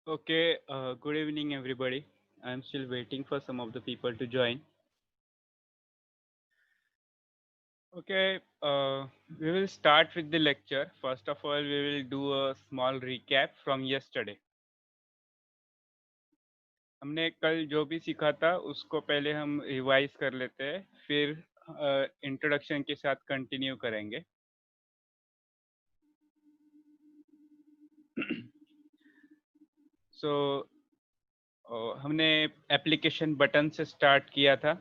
Okay, good evening, everybody. I'm still waiting for some of the people to join. Okay, we will start with the lecture. First of all, we will do a small recap from yesterday. हमने कल जो भी सीखा था उसको पहले हम revise कर लेते हैं, फिर इंट्रोडक्शन के साथ कंटिन्यू करेंगे. सो हमने एप्लीकेशन बटन से स्टार्ट किया था.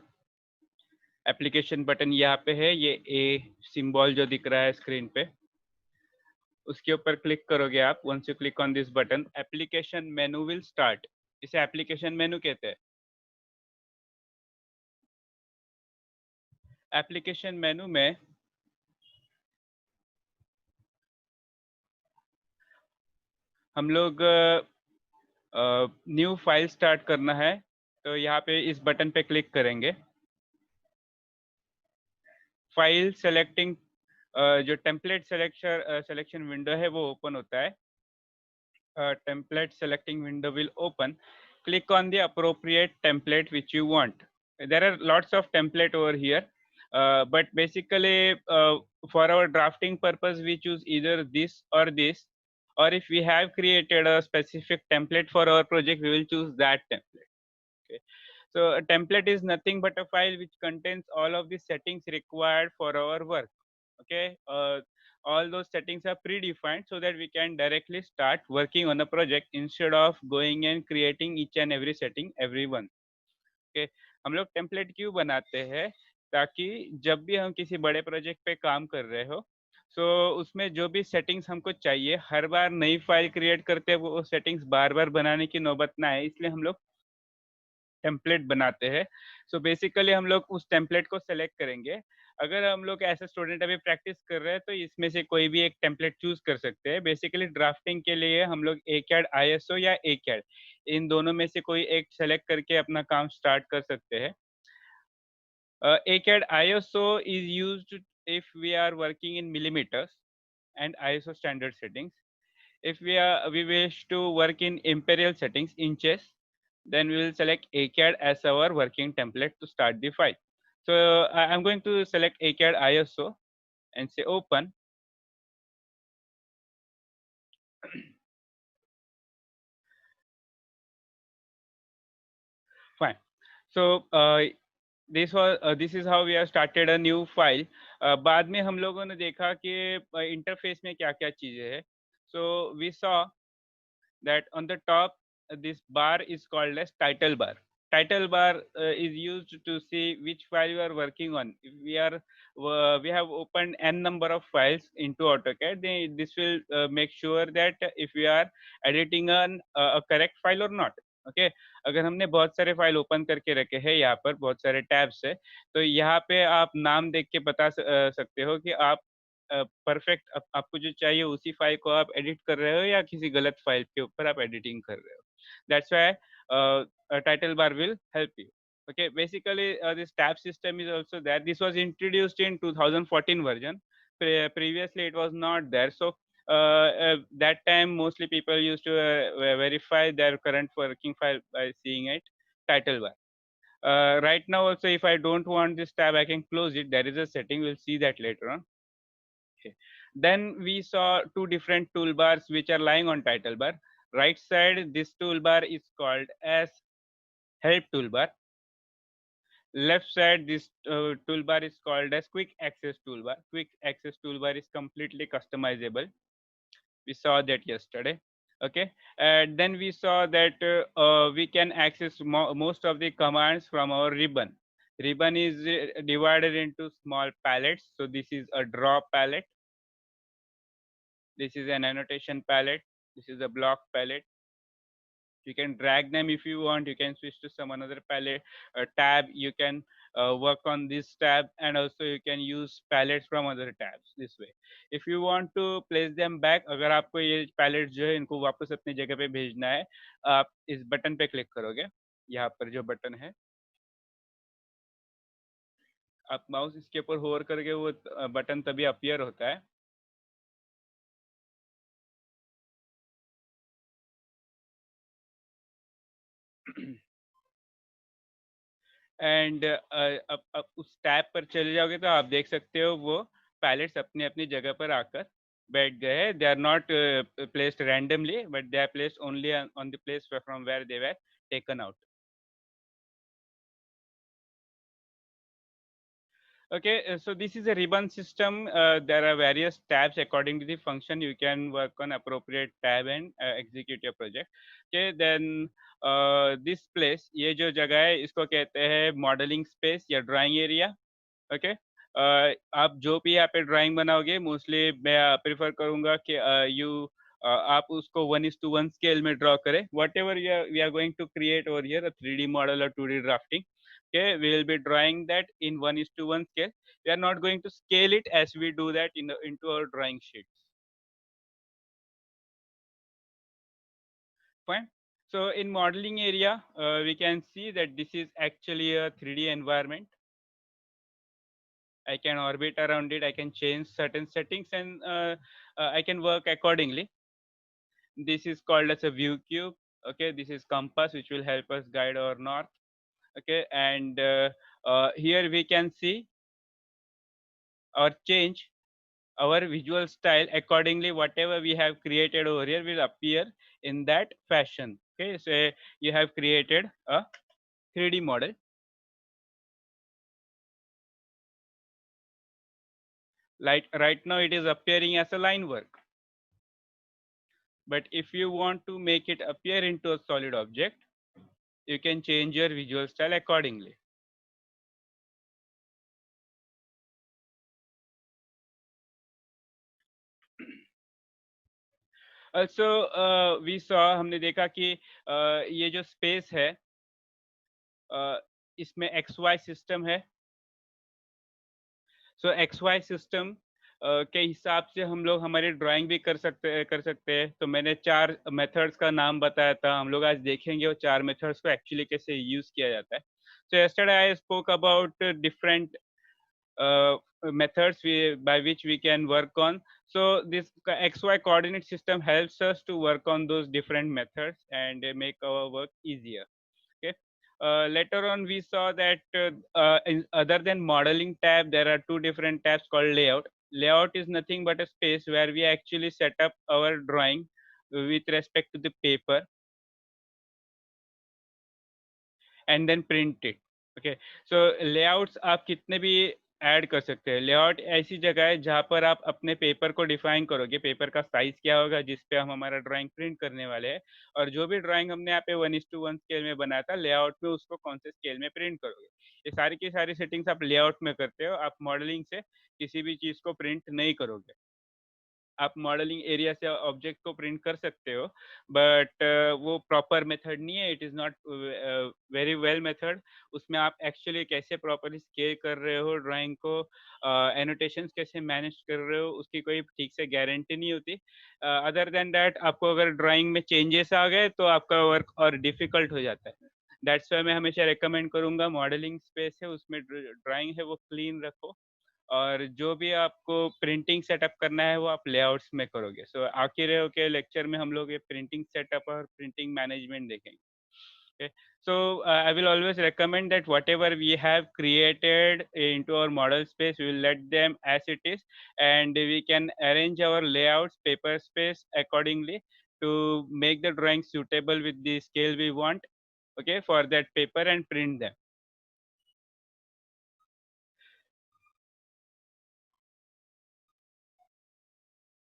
एप्लीकेशन बटन यहाँ पे है, ये ए सिंबल जो दिख रहा है स्क्रीन पे, उसके ऊपर क्लिक करोगे आप. Once you click on this button, application menu will start. इसे एप्लीकेशन मेनू कहते हैं. एप्लीकेशन मेनू में हम लोग न्यू फाइल स्टार्ट करना है, तो यहाँ पे इस बटन पे क्लिक करेंगे. फाइल सेलेक्टिंग जो टेम्पलेट सिलेक्शन विंडो है वो ओपन होता है. template selecting window will open. Click on the appropriate template which you want. There are lots of template over here, but basically for our drafting purpose we choose either this or this, or if we have created a specific template for our project we will choose that template. Okay. So a template is nothing but a file which contains all of the settings required for our work. Okay. All those settings are predefined so that we can directly start working on the project instead of going and creating each and every setting every one. Okay. हम लोग template क्यों बनाते हैं? ताकि जब भी हम किसी बड़े प्रोजेक्ट पे काम कर रहे हो, सो उसमें जो भी सेटिंग्स हमको चाहिए, हर बार नई फाइल क्रिएट करते हैं, वो सेटिंग्स बार बार बनाने की नौबत ना है, इसलिए हम लोग टेम्पलेट बनाते हैं. सो बेसिकली हम लोग उस टेम्पलेट को सेलेक्ट करेंगे. अगर हम लोग ऐसे स्टूडेंट अभी प्रैक्टिस कर रहे हैं तो इसमें से कोई भी एक टेम्पलेट चूज कर सकते हैं. बेसिकली ड्राफ्टिंग के लिए हम लोग ACAD ISO या ACAD, इन दोनों में से कोई एक सेलेक्ट करके अपना काम स्टार्ट कर सकते हैं. ACAD ISO is used if we are working in millimeters and ISO standard settings. If we wish to work in imperial settings, inches, then we will select ACAD as our working template to start the file. So I'm going to select ACAD ISO and say open. Fine. So this is how we have started a new file. बाद में हम लोगों ने देखा कि interface में क्या क्या चीजें हैं. So we saw that on the top this bar is called as title bar. Title bar is used to see which file you are working on. If we have opened n number of files into AutoCAD, then this will make sure that if we are editing a correct file or not. Okay okay? अगर हमने बहुत सारे file open करके रखे हैं, यहाँ पर बहुत सारे टैब्स है, तो यहाँ पे आप नाम देख के बता सकते हो कि आप परफेक्ट आपको जो चाहिए उसी फाइल को आप एडिट कर रहे हो या किसी गलत फाइल के ऊपर आप एडिटिंग कर रहे हो. That's why title bar will help you. Okay, basically this tab system is also there. This was introduced in 2014 version. Previously it was not there. So that time mostly people used to verify their current working file by seeing it title bar. Right now also if I don't want this tab I can close it. There is a setting, we'll see that later on. Okay. Then we saw two different toolbars which are lying on title bar. Right side, this toolbar is called as help toolbar. Left side, this toolbar is called as quick access toolbar. Quick access toolbar is completely customizable. We saw that yesterday. Okay. Then we saw that we can access most of the commands from our ribbon. Ribbon is divided into small palettes. So this is a draw palette. This is an annotation palette. This is a block palette. You can drag them if you want. You can switch to some another palette tab. You can work on this tab, and also you can use palettes from other tabs this way. If you want to place them back, अगर आपको ये palettes जो है इनको वापस अपनी जगह पे भेजना है, आप इस बटन पे क्लिक करोगे. यहाँ पर जो बटन है, आप माउस इसके ऊपर होवर करके वो बटन तभी अपीयर होता है. एंड अब उस टैब पर चले जाओगे तो आप देख सकते हो वो पैलेट्स अपनी अपनी जगह पर आकर बैठ गए हैं. They are not placed randomly but they are placed only on the place from where they were taken out. Okay, so this is a ribbon system. There are various tabs according to the function. You can work on appropriate tab and execute your project. Okay, then this place, ये जो जगह है, इसको कहते हैं modeling space या drawing area. Okay. आप जो भी यहाँ पे ड्राइंग बनाओगे मोस्टली मैं प्रेफर करूंगा कि आप उसको 1:1 स्केल में ड्रॉ करें. Whatever we are going to create over here a 3D model और 2D drafting. Okay, we will be drawing that in 1:1 scale. We are not going to scale it as we do that into our drawing sheets. Fine. So in modeling area, we can see that this is actually a 3D environment. I can orbit around it. I can change certain settings and I can work accordingly. This is called as a view cube. Okay, this is compass which will help us guide our north. Okay, and here we can see or change our visual style accordingly. Whatever we have created over here will appear in that fashion. Okay, so you have created a 3D model. Like right now it is appearing as a line work. But if you want to make it appear into a solid object, you can change your visual style accordingly. Also, we saw हमने देखा कि ये जो space है इसमें XY system है. सो XY system के हिसाब से हम लोग हमारी ड्राइंग भी कर सकते हैं. तो मैंने 4 मेथड्स का नाम बताया था. हम लोग आज देखेंगे वो 4 मेथड्स को एक्चुअली कैसे यूज किया जाता है. सो yesterday I spoke about different methods by which we can work on. So this XY coordinate system helps us to work on those different methods and make our work easier. Okay. Later on, we saw that other than modeling tab, there are two different tabs called layout. Layout is nothing but a space where we actually set up our drawing with respect to the paper and then print it. Okay, so layouts आप कितने भी add कर सकते हैं. Layout ऐसी जगह है जहाँ पर आप अपने पेपर को डिफाइन करोगे. पेपर का साइज क्या होगा जिस पे हम हमारा ड्राइंग प्रिंट करने वाले हैं, और जो भी ड्राइंग हमने यहाँ पे 1:1 स्केल में बनाया था लेआउट में उसको कौन से स्केल में प्रिंट करोगे. ये सारी की सारी सेटिंग्स आप लेआउट में करते हो. आप मॉडलिंग से किसी भी चीज़ को प्रिंट नहीं करोगे. आप मॉडलिंग एरिया से ऑब्जेक्ट को प्रिंट कर सकते हो, बट वो प्रॉपर मेथड नहीं है. It is not very well method. उसमें आप एक्चुअली कैसे प्रॉपरली स्केल कर रहे हो ड्राइंग को, एनोटेशंस कैसे मैनेज कर रहे हो, उसकी कोई ठीक से गारंटी नहीं होती. अदर देन दैट आपको अगर ड्राइंग में चेंजेस आ गए तो आपका वर्क और डिफिकल्ट हो जाता है. दैट्स वाई मैं हमेशा रिकमेंड करूंगा मॉडलिंग स्पेस है उसमें ड्राइंग है वो क्लीन रखो, और जो भी आपको प्रिंटिंग सेटअप करना है वो आप लेआउट्स में करोगे. सो आखिर के लेक्चर में हम लोग ये प्रिंटिंग सेटअप और प्रिंटिंग मैनेजमेंट देखेंगे. Okay. So I will always recommend that whatever we have created into our model space, we will let them as it is, and we can arrange our layouts, paper space accordingly to make the drawing suitable with the scale we want. Okay, for that paper and print them.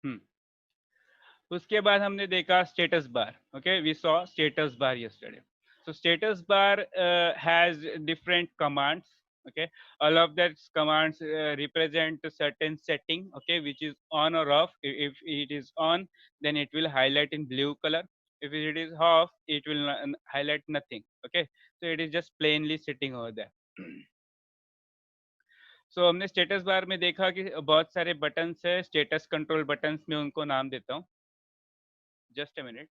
Hmm. उसके बाद हमने देखा status bar. Okay, we saw status bar yesterday. So status bar has different commands. Okay, all of that commands represent a certain setting. Okay, which is on or off. If it is on, then it will highlight in blue color. If it is off, it will highlight nothing. Okay, so it is just plainly sitting over there. So हमने status bar में देखा कि बहुत सारे buttons है. Status control buttons में उनको नाम देता हूँ. Just a minute.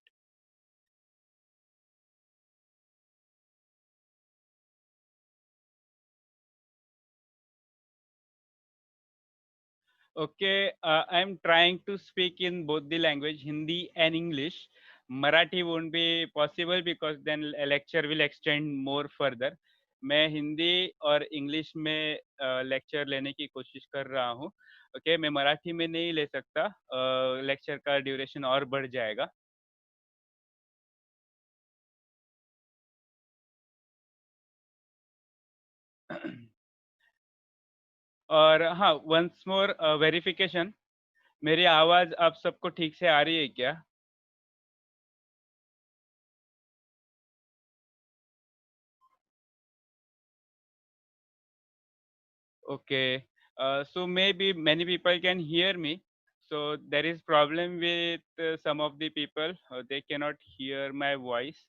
Okay, I'm trying to speak in both the language, Hindi and English. Marathi won't be possible because then a lecture will extend more further. मैं हिंदी और English में lecture लेने की कोशिश कर रहा हूँ. ओके, मैं मराठी में नहीं ले सकता, लेक्चर का ड्यूरेशन और बढ़ जाएगा. और हाँ, वंस मोर वेरिफिकेशन, मेरी आवाज़ आप सबको ठीक से आ रही है क्या? Okay. So maybe many people can hear me. So there is problem with some of the people. They cannot hear my voice.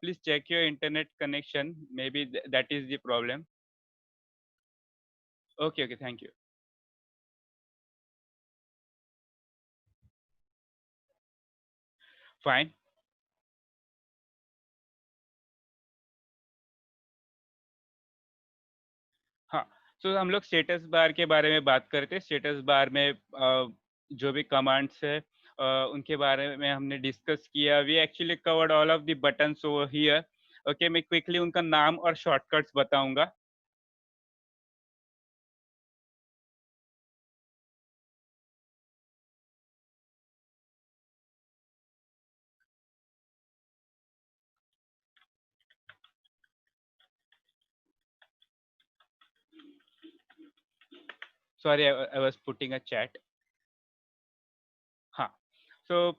Please check your internet connection. Maybe that is the problem. Okay, okay. Thank you. Fine. हाँ, so हम लोग status bar के बारे में बात करते हैं. Status bar में जो भी कमांड्स है, उनके बारे में हमने डिस्कस किया. We actually covered all of the buttons over here. Okay, मैं क्विकली उनका नाम और शॉर्टकट्स बताऊंगा. Sorry, I was putting a chat. Huh. So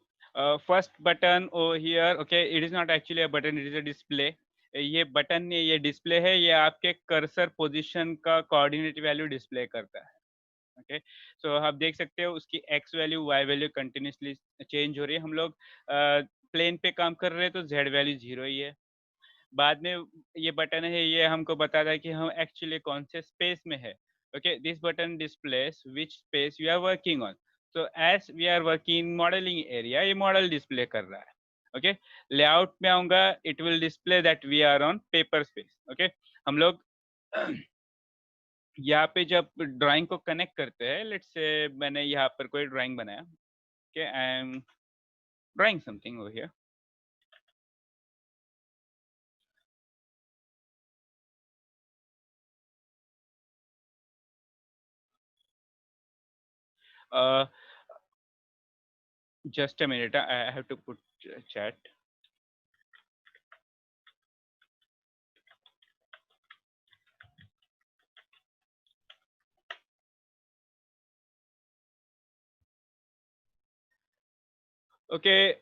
first button over here, okay, it is not actually a button, it is a display. ये button नहीं, ये display है. ये आपके कर्सर पोजीशन का कोऑर्डिनेट वैल्यू डिस्प्ले करता है. ओके, सो आप देख सकते हो उसकी X value Y value continuously change हो रही है. हम लोग प्लेन पे काम कर रहे हैं तो जेड वैल्यू 0 ही है. बाद में ये बटन है, ये हमको बताता है कि हम एक्चुअली कौन से स्पेस में है. Okay, this button displays which space we are working on. So as we are working modelling area, ये मॉडल डिस्प्ले कर रहा है. ओके, लेआउट में आऊंगा, it will display that we are on paper space. Okay, हम लोग यहाँ पे जब ड्राइंग को कनेक्ट करते हैं, लेट्स से मैंने यहाँ पर कोई ड्राइंग बनाया. Okay, I am drawing something over here. Just a minute, I have to put chat. Okay,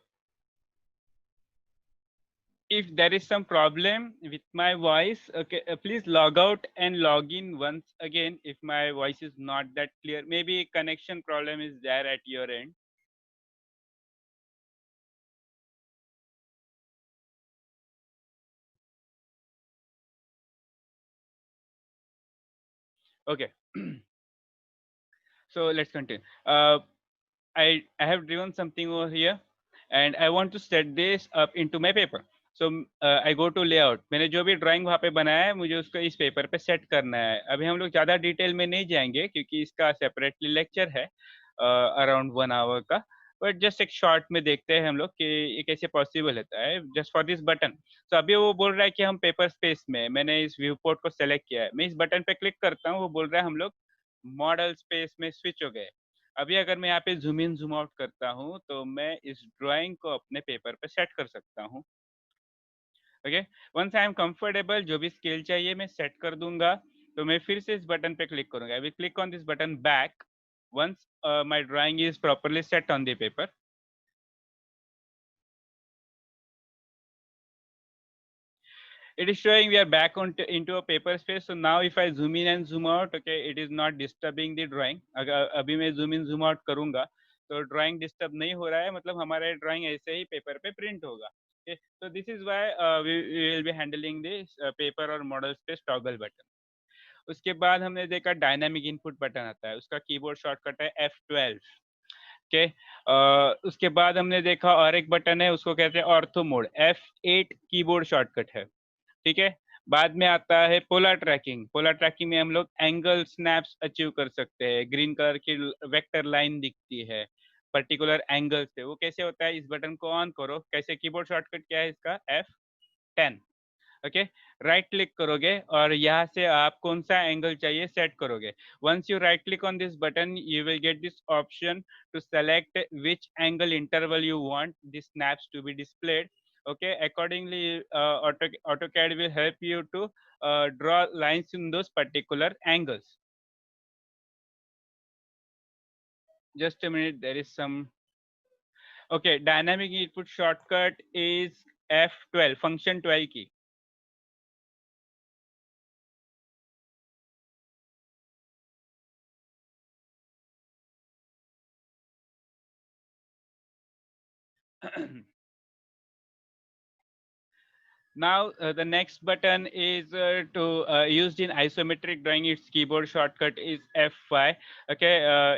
if there is some problem with my voice, okay, please log out and log in once again if my voice is not that clear. Maybe connection problem is there at your end. Okay. So let's continue. I have driven something over here and I want to set this up into my paper. So I go to layout. मैंने जो भी drawing वहाँ पे बनाया है, मुझे उसको इस पेपर पे सेट करना है. अभी हम लोग ज़्यादा डिटेल में नहीं जाएंगे क्योंकि इसका सेपरेटली लेक्चर है अराउंड 1 आवर का. बट जस्ट एक शॉर्ट में देखते हैं हम लोग कि ये कैसे पॉसिबल होता है जस्ट फॉर दिस बटन. तो अभी वो बोल रहा है कि हम पेपर स्पेस में, मैंने इस व्यू पोर्ट को सेलेक्ट किया है. मैं इस बटन पे क्लिक करता हूँ, वो बोल रहा है हम लोग मॉडल स्पेस में स्विच हो गए. अभी अगर मैं यहाँ पे ज़ूम इन ज़ूम आउट करता हूँ, तो मैं इस ड्राइंग को अपने पेपर पे सेट कर सकता हूँ. Okay, once I am comfortable, जो भी स्केल चाहिए मैं सेट कर दूंगा. तो मैं फिर से इस बटन पे क्लिक करूंगा. I will click on this button back once my drawing is properly set on the paper. It is showing we are back on into a paper space. So now if I zoom in and zoom out, okay, it is not disturbing the drawing. अगर अभी मैं zoom in zoom out करूंगा तो drawing disturb नहीं हो रहा है, मतलब हमारा drawing ऐसे ही पेपर पे प्रिंट होगा. Okay, so this is why we will be handling this paper और model space toggle button. उसके बाद हमने देखा डायनामिक इनपुट बटन आता है, उसका कीबोर्ड शॉर्टकट है F12. ओके, उसके बाद हमने देखा और एक बटन है, उसको कहते हैं ortho mode. F8 keyboard shortcut है. ठीक है, बाद में आता है पोलर ट्रैकिंग. पोलर ट्रैकिंग में हम लोग एंगल स्नैप्स अचीव कर सकते हैं. ग्रीन कलर की वेक्टर लाइन दिखती है. पर्टिकुलर एंगल से, वो कैसे होता है, इस बटन को ऑन करो, कैसे, कीबोर्ड शॉर्टकट क्या है इसका, F10। ओके, राइट क्लिक करोगे और यहाँ से आप कौन सा एंगल चाहिए सेट करोगे। Once you right click on this button, you will get this option to select which angle interval you want the snaps to be displayed. Okay, accordingly, AutoCAD will help you to draw lines in those particular angles. Just a minute, there is some. Okay, dynamic input shortcut is F12, function 12 key. Now the next button is used in isometric drawing. Its keyboard shortcut is F5. Okay,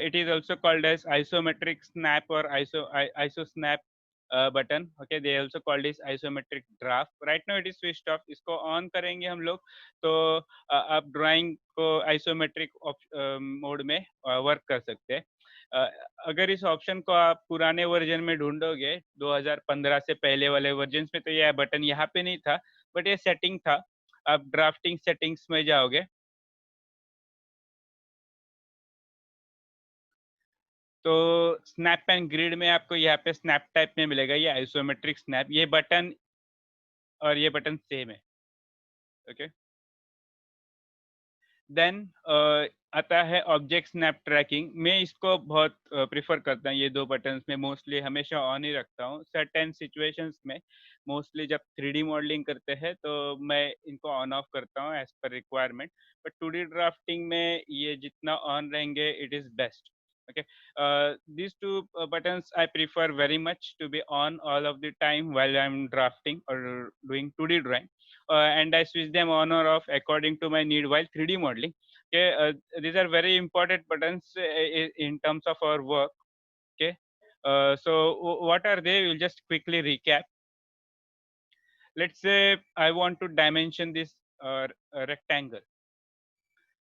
it is also called as isometric snap or iso snap button. Okay, they also called this isometric draft. Right now it is switched off. इसको on करेंगे हम लोग तो आप drawing को isometric mode में work कर सकते हैं। अगर इस ऑप्शन को आप पुराने वर्जन में ढूंढोगे 2015 से पहले वाले वर्जन में, तो यह बटन यहाँ पे नहीं था, बट ये सेटिंग था। आप ड्राफ्टिंग सेटिंग्स में जाओगे तो स्नैप एंड ग्रिड में आपको यहाँ पे स्नैप टाइप में मिलेगा, ये आइसोमेट्रिक स्नैप, ये बटन और ये बटन सेम है। ओके, देन आता है ऑब्जेक्ट स्नैप ट्रैकिंग। मैं इसको बहुत प्रेफर करता हूँ, ये दो बटन्स में मोस्टली हमेशा ऑन ही रखता हूँ। सर्टेन सिचुएशंस में मोस्टली जब 3D मॉडलिंग करते हैं तो मैं इनको ऑन ऑफ करता हूँ as per requirement, but 2D drafting में ये जितना ऑन रहेंगे it is best. Okay, these two buttons I prefer very much to be on all of the time while I'm drafting or doing 2D drawing, and I switch them on or off according to my need while 3D modeling. Okay, these are very important buttons in terms of our work. Okay, so what are they? We'll just quickly recap. Let's say I want to dimension this rectangle.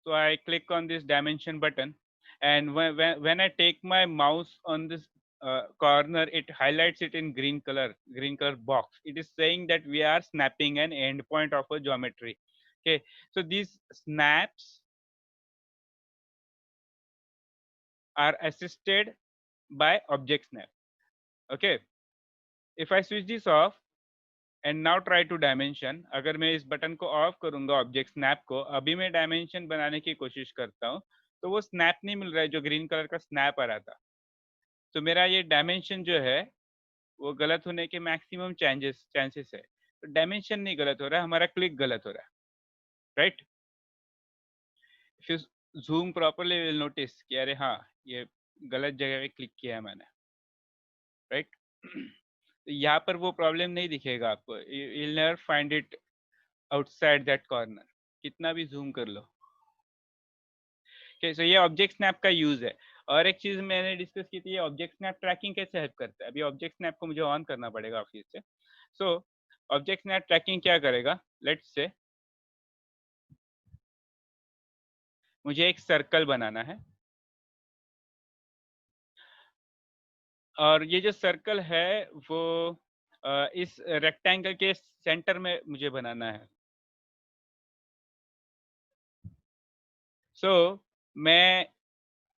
So I click on this dimension button, and when I take my mouse on this corner, it highlights it in green color box. It is saying that we are snapping an endpoint of a geometry. Okay, so these snaps are assisted by object snap. Okay, if I switch this off and now try to dimension, अगर मैं इस button को of करूंगा object snap को, अभी मैं dimension बनाने की कोशिश करता हूँ तो वो स्नैप नहीं मिल रहा है जो ग्रीन कलर का स्नैप आ रहा था। तो मेरा ये डायमेंशन जो है वो गलत होने के मैक्सिमम चांसेस है। तो डायमेंशन नहीं गलत हो रहा है, हमारा क्लिक गलत हो रहा है, right. If you zoom properly will notice कि अरे हाँ, ये गलत जगह पे क्लिक किया है मैंने, राइट। तो यहाँ पर वो प्रॉब्लम नहीं दिखेगा आपको, you will never find it outside that corner, कितना भी जूम कर लो। सो ये ऑब्जेक्ट स्नैप का यूज है। और एक चीज मैंने डिस्कस की थी, ये ऑब्जेक्ट स्नैप ट्रैकिंग कैसे हेल्प करता है। अभी ऑब्जेक्ट स्नैप को मुझे ऑन करना पड़ेगा ऑफिस से। सो ऑब्जेक्ट स्नैप ट्रैकिंग क्या करेगा, लेट्स से मुझे एक सर्कल बनाना है और ये जो सर्कल है वो इस रेक्टेंगल के सेंटर में मुझे बनाना है। सो मैं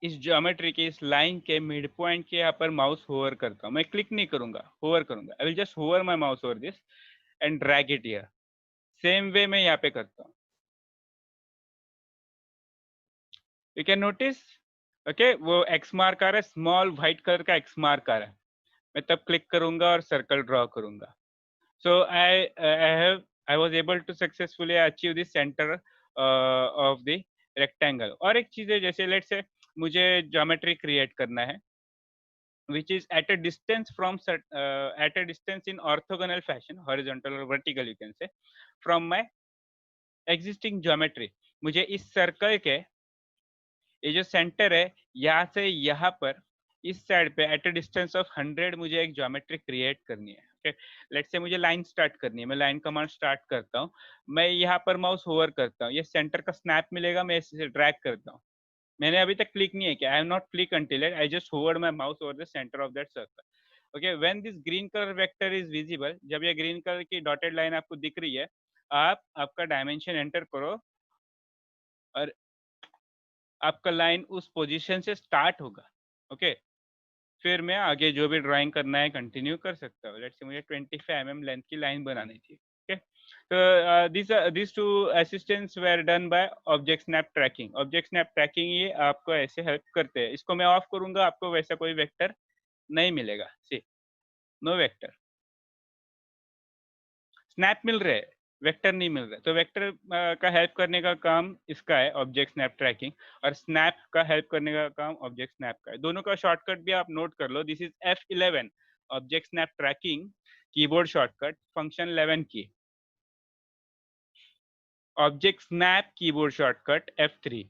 इस ज्योमेट्री के इस लाइन के मिड पॉइंट के यहाँ पर माउस होवर करता हूँ, मैं क्लिक नहीं करूंगा, होवर करूंगा। I will just hover my mouse over this and drag it here. Same way मैं यहाँ पे करता हूँ, यू कैन नोटिस। ओके, वो एक्स मार्क आ रहा है, स्मॉल व्हाइट कलर का एक्स मार्क आ रहा है। मैं तब क्लिक करूंगा और सर्कल ड्रॉ करूंगा। So I was able to successfully achieve the centre of the rectangle. और एक चीज है, जैसे लेट्स से मुझे ज्योमेट्री क्रिएट करना है which is at a distance from at a distance in orthogonal fashion, horizontal or vertical you can say, from my existing geometry। मुझे इस सर्कल के ये जो सेंटर है यहाँ से यहाँ पर इस साइड पे एट अ डिस्टेंस ऑफ 100 मुझे एक ज्योमेट्री क्रिएट करनी है। ओके, लेट्स से मुझे लाइन स्टार्ट करनी है, मैं लाइन कमांड स्टार्ट करता हूँ, मैं यहाँ पर माउस होवर करता हूँ, ये सेंटर का स्नैप मिलेगा, मैं इसे ड्रैग करता हूँ। मैंने अभी तक क्लिक नहीं किया. I have not clicked until it. I just hovered my mouse over the center of that circle. Okay, when this green color vector is visible, जब ये green color की dotted line आपको दिख रही है, आप आपका dimension enter करो और आपका लाइन उस पोजीशन से स्टार्ट होगा. ओके, फिर मैं आगे जो भी ड्राइंग करना है कंटिन्यू कर सकता हूँ. लेट्स से मुझे 25 mm लेंथ की लाइन बनानी थी. ओके, तो this two assistants were done by object snap tracking. Object snap tracking ये आपको ऐसे हेल्प करते हैं. इसको मैं ऑफ करूंगा, आपको वैसा कोई वेक्टर नहीं मिलेगा. सी, नो वेक्टर. स्नैप मिल रहे हैं, वेक्टर नहीं मिल रहा. तो वेक्टर का हेल्प करने का काम इसका है, ऑब्जेक्ट स्नैप ट्रैकिंग, और स्नैप का हेल्प करने का काम ऑब्जेक्ट स्नैप का है. दोनों का शॉर्टकट भी आप नोट कर लो. This is F11, object snap tracking keyboard shortcut, function 11 key. Object snap keyboard shortcut F3.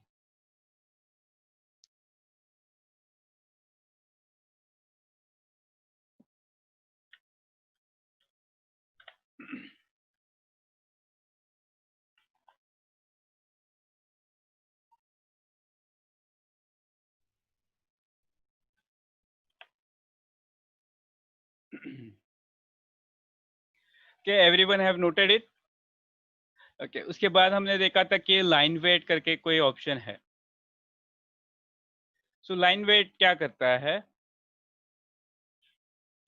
Okay, everyone have noted it. Okay, उसके बाद हमने देखा था कि लाइन वेट करके कोई ऑप्शन है. सो लाइन वेट क्या करता है?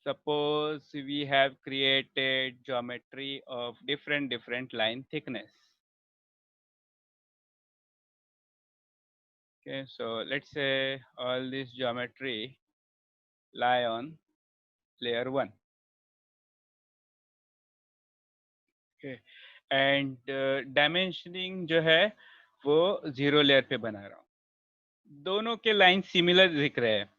Suppose we have created geometry of different line thickness. Okay, so let's say all this geometry lie on layer 1. Okay, and dimensioning जो है वो 0 लेयर पे बना रहा हूँ. दोनों के लाइन सिमिलर दिख रहे हैं.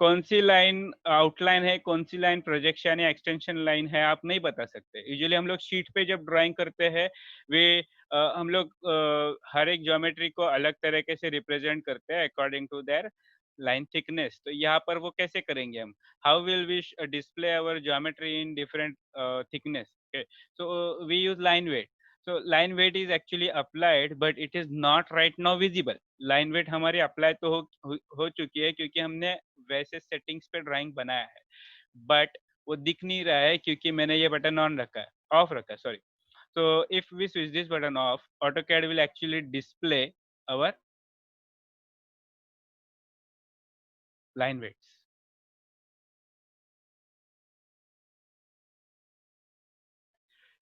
कौन सी लाइन आउटलाइन है, कौन सी लाइन प्रोजेक्शन या एक्सटेंशन लाइन है, आप नहीं बता सकते. यूजुअली हम लोग शीट पे जब ड्राइंग करते हैं, वे हम लोग हर एक ज्योमेट्री को अलग तरीके से रिप्रेजेंट करते हैं according to their line thickness. तो यहाँ पर वो कैसे करेंगे हम? How will we display our geometry in different thickness? Okay, so we use line weight. So line weight is actually applied, but it is not right now visible. Line weight हमारी apply तो हो चुकी है क्योंकि हमने वैसे settings पे drawing बनाया है, बट वो दिख नहीं रहा है क्योंकि मैंने ये बटन ऑन रखा है, ऑफ रखा है, sorry. So if we switch this button off, AutoCAD will actually display our line weights.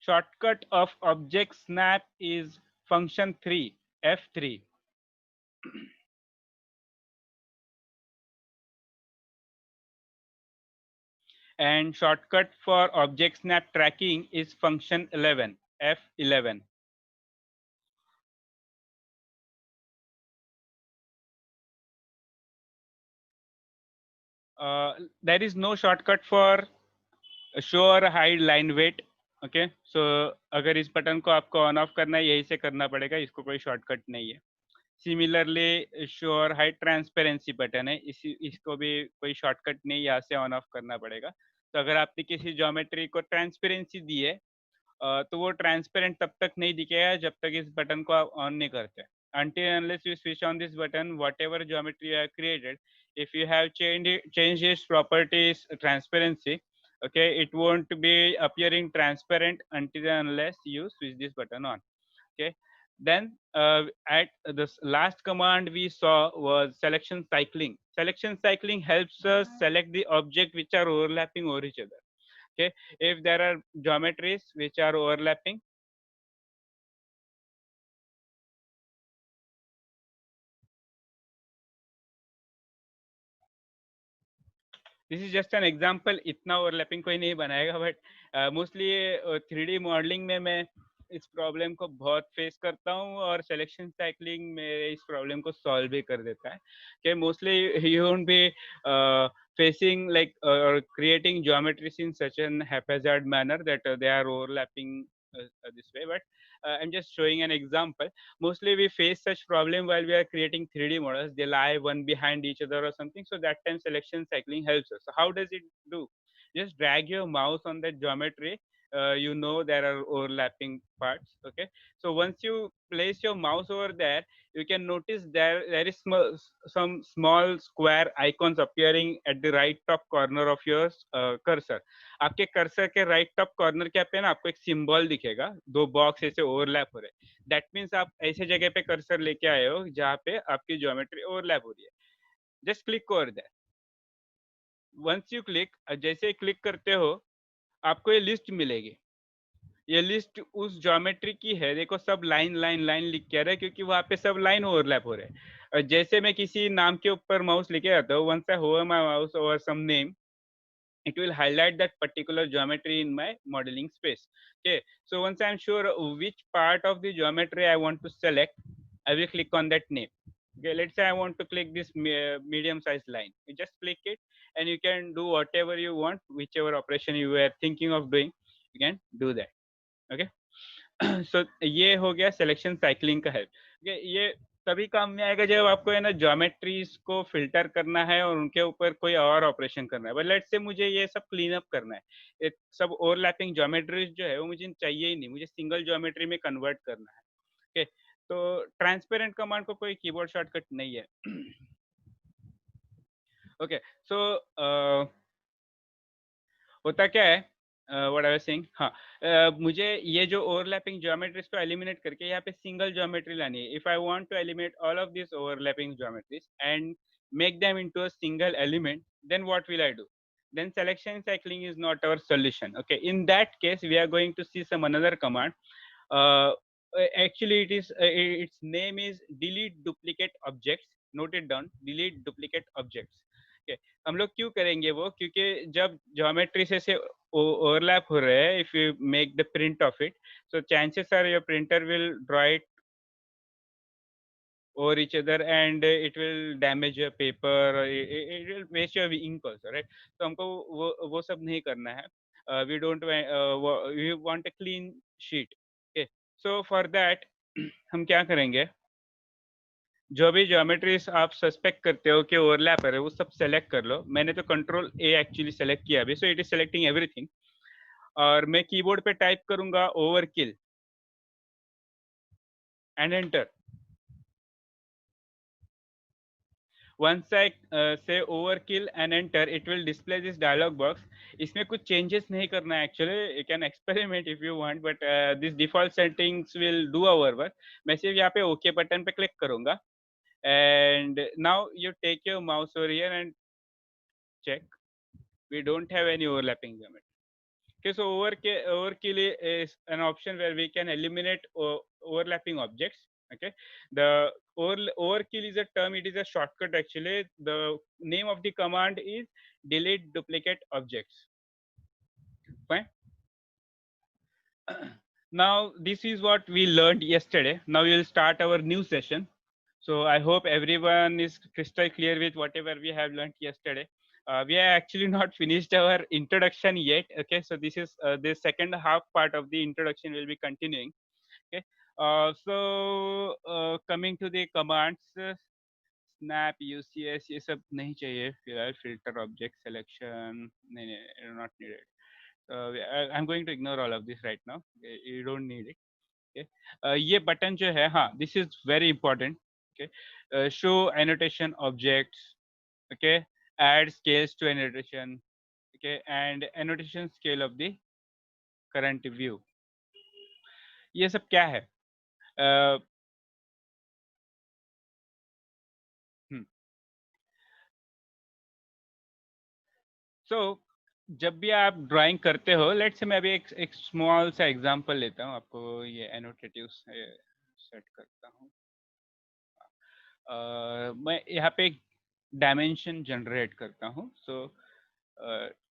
Shortcut of object snap is function 3, F3. And shortcut for object snap tracking is function 11, F11. There is no shortcut for show or hide line weight. Okay, so अगर इस button को आपको on off करना है, यही से करना पड़ेगा, इसको कोई शॉर्टकट नहीं है. सिमिलरली शो और हाइड ट्रांसपेरेंसी बटन है, इसको भी कोई शॉर्टकट नहीं, यहाँ से ऑन ऑफ करना पड़ेगा. तो अगर आपने किसी ज्योमेट्री को ट्रांसपेरेंसी दी है, तो वो ट्रांसपेरेंट तब तक नहीं दिखेगा जब तक इस बटन को आप ऑन नहीं करते. Until unless you switch on this button, whatever geometry you have created, if you have changed its properties transparency, okay, it won't be appearing transparent until unless you switch this button on. Okay, then at this last command we saw was selection cycling. Selection cycling helps us select the object which are overlapping over each other. Okay, if there are geometries which are overlapping, this is just an example. इतना overlapping कोई नहीं बनाएगा, but mostly 3D modelling में मैं इस problem को बहुत face करता हूँ, और सिलेक्शन साइक्लिंग में इस प्रॉब्लम को सॉल्व भी कर देता है. कि mostly you won't be facing like creating geometries in such an haphazard manner that they are overlapping this way, but I'm just showing an example. Mostly we face such problem while we are creating 3D models. They lie one behind each other or something, so that time selection cycling helps us. So how does it do? Just drag your mouse on the geometry you know there are overlapping parts. Okay, so once you place your mouse over there, you can notice there is some small square icons appearing at the right top corner of your cursor. आपके cursor के right top corner क्या पे ना आपको एक symbol दिखेगा, दो box ऐसे ओवरलैप हो रहे हैं. दैट मीन्स आप ऐसे जगह पे कर्सर लेके आए हो जहाँ पे आपकी ज्योमेट्री ओवरलैप हो रही है. Just click over that. Once you click, जैसे क्लिक करते हो आपको ये लिस्ट मिलेगी. ये लिस्ट उस ज्योमेट्री की है. देखो सब लाइन लाइन लाइन लिख के आ रहा है क्योंकि वहां पे सब लाइन ओवरलैप हो रहे हैं. जैसे मैं किसी नाम के ऊपर माउस लेके आता हूँ, once I hover my mouse over some name, it will highlight that particular geometry in my modeling space. Okay, so once I'm sure which part of the geometry I want to select, I will click on that name. Okay, let's say I want to click this medium sized line. You just click it and you can do whatever you want, whichever operation you were thinking of doing, you can do that. Okay. सो ये हो गया selection cycling का help. ये तभी काम में आएगा जब आपको है ना ज्योमेट्रीज को फिल्टर करना है और उनके ऊपर कोई और ऑपरेशन करना है. बट लेट्स से मुझे ये सब क्लीन अप करना है, ये सब ओवरलैपिंग ज्योमेट्रीज जो है वो मुझे चाहिए ही नहीं, मुझे सिंगल ज्योमेट्री में कन्वर्ट करना है. ओके, तो ट्रांसपेरेंट कमांड को कोई कीबोर्ड शॉर्टकट नहीं है. ओके, सो होता क्या है, व्हाट आई वाज सेइंग, हाँ, मुझे ये जो ओवरलैपिंग ज्योमेट्रीज को एलिमिनेट करके यहाँ पे सिंगल ज्योमेट्री लानी है. If I want to eliminate all of this overlapping geometries and make them into a single element, then what will I do? Then selection cycling is not our solution. Okay, in that case we are going to see some another command. uh, Actually it is its name is delete duplicate objects. Note it down, delete duplicate objects. Okay, हम लोग क्यों करेंगे वो, क्योंकि जब geometry से overlap हो रहे हैं, if you make the print of it, so chances are your printer will draw it over each other and it will damage your paper, or it will waste your ink also, right? तो हमको वो सब नहीं करना है. We don't we want a clean sheet. Okay, so for that हम क्या करेंगे, जो भी ज्योमेट्रीज आप सस्पेक्ट करते हो कि ओवरलैप है वो सब सेलेक्ट कर लो. मैंने तो कंट्रोल ए एक्चुअली सेलेक्ट किया अभी, सो इट इज सेलेक्टिंग एवरीथिंग. और मैं कीबोर्ड पे टाइप करूंगा overkill and enter. once I say overkill and enter, it will display this dialog box. इसमें कुछ changes नहीं करना है actually. You can experiment if you want, but this default settings will do our work. मैं सिर्फ यहाँ पे OK button पे क्लिक करूंगा and now you take your mouse over here and check. We don't have any overlapping geometry. Okay, so overkill is an option where we can eliminate overlapping objects. Okay, the overkill is a term, it is a shortcut actually. The name of the command is delete duplicate objects. Fine. Now this is what we learned yesterday. Now we will start our new session. So I hope everyone is crystal clear with whatever we have learned yesterday. We have actually not finished our introduction yet. Okay, so this is the second half part of the introduction will be continuing. Okay, coming to the commands, snap, UCS, ये सब नहीं चाहिए फिलहाल. filter, object selection, नहीं, not needed. I'm going to ignore all of this right now. You don't need it. Okay, ये button जो है, हाँ, this is very important. Okay, show annotation objects. Okay, add scales to annotation. Okay, and annotation scale of the current view. ये सब क्या है? uh, so जब भी आप ड्राइंग करते हो, लेट्स से मैं अभी एक स्मॉल सा एग्जांपल लेता हूँ, आपको ये एनोटेटिव सेट करता हूँ. मैं यहाँ पे एक डायमेंशन जनरेट करता हूँ. सो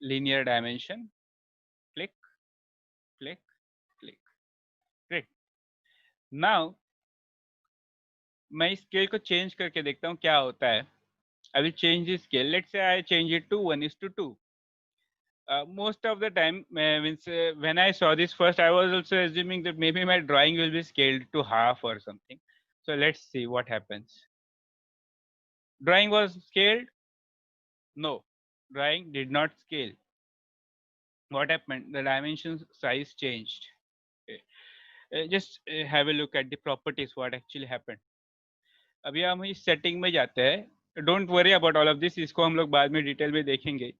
linear dimension, click click click. Great. Now मैं इस स्केल को चेंज करके देखता हूँ क्या होता है. I will change this scale. Let's say I change it to 1:2. Most of the time, means when I saw this first, I was also assuming that maybe my drawing will be scaled to half or something. So let's see what happens. Drawing was scaled? No, drawing did not scale. what happened? The dimension size changed. Okay. Just have a look at the properties. What actually happened? अभी हम इस setting में जाते हैं. Don't worry about all of this. इसको हम लोग बाद में डिटेल में देखेंगे.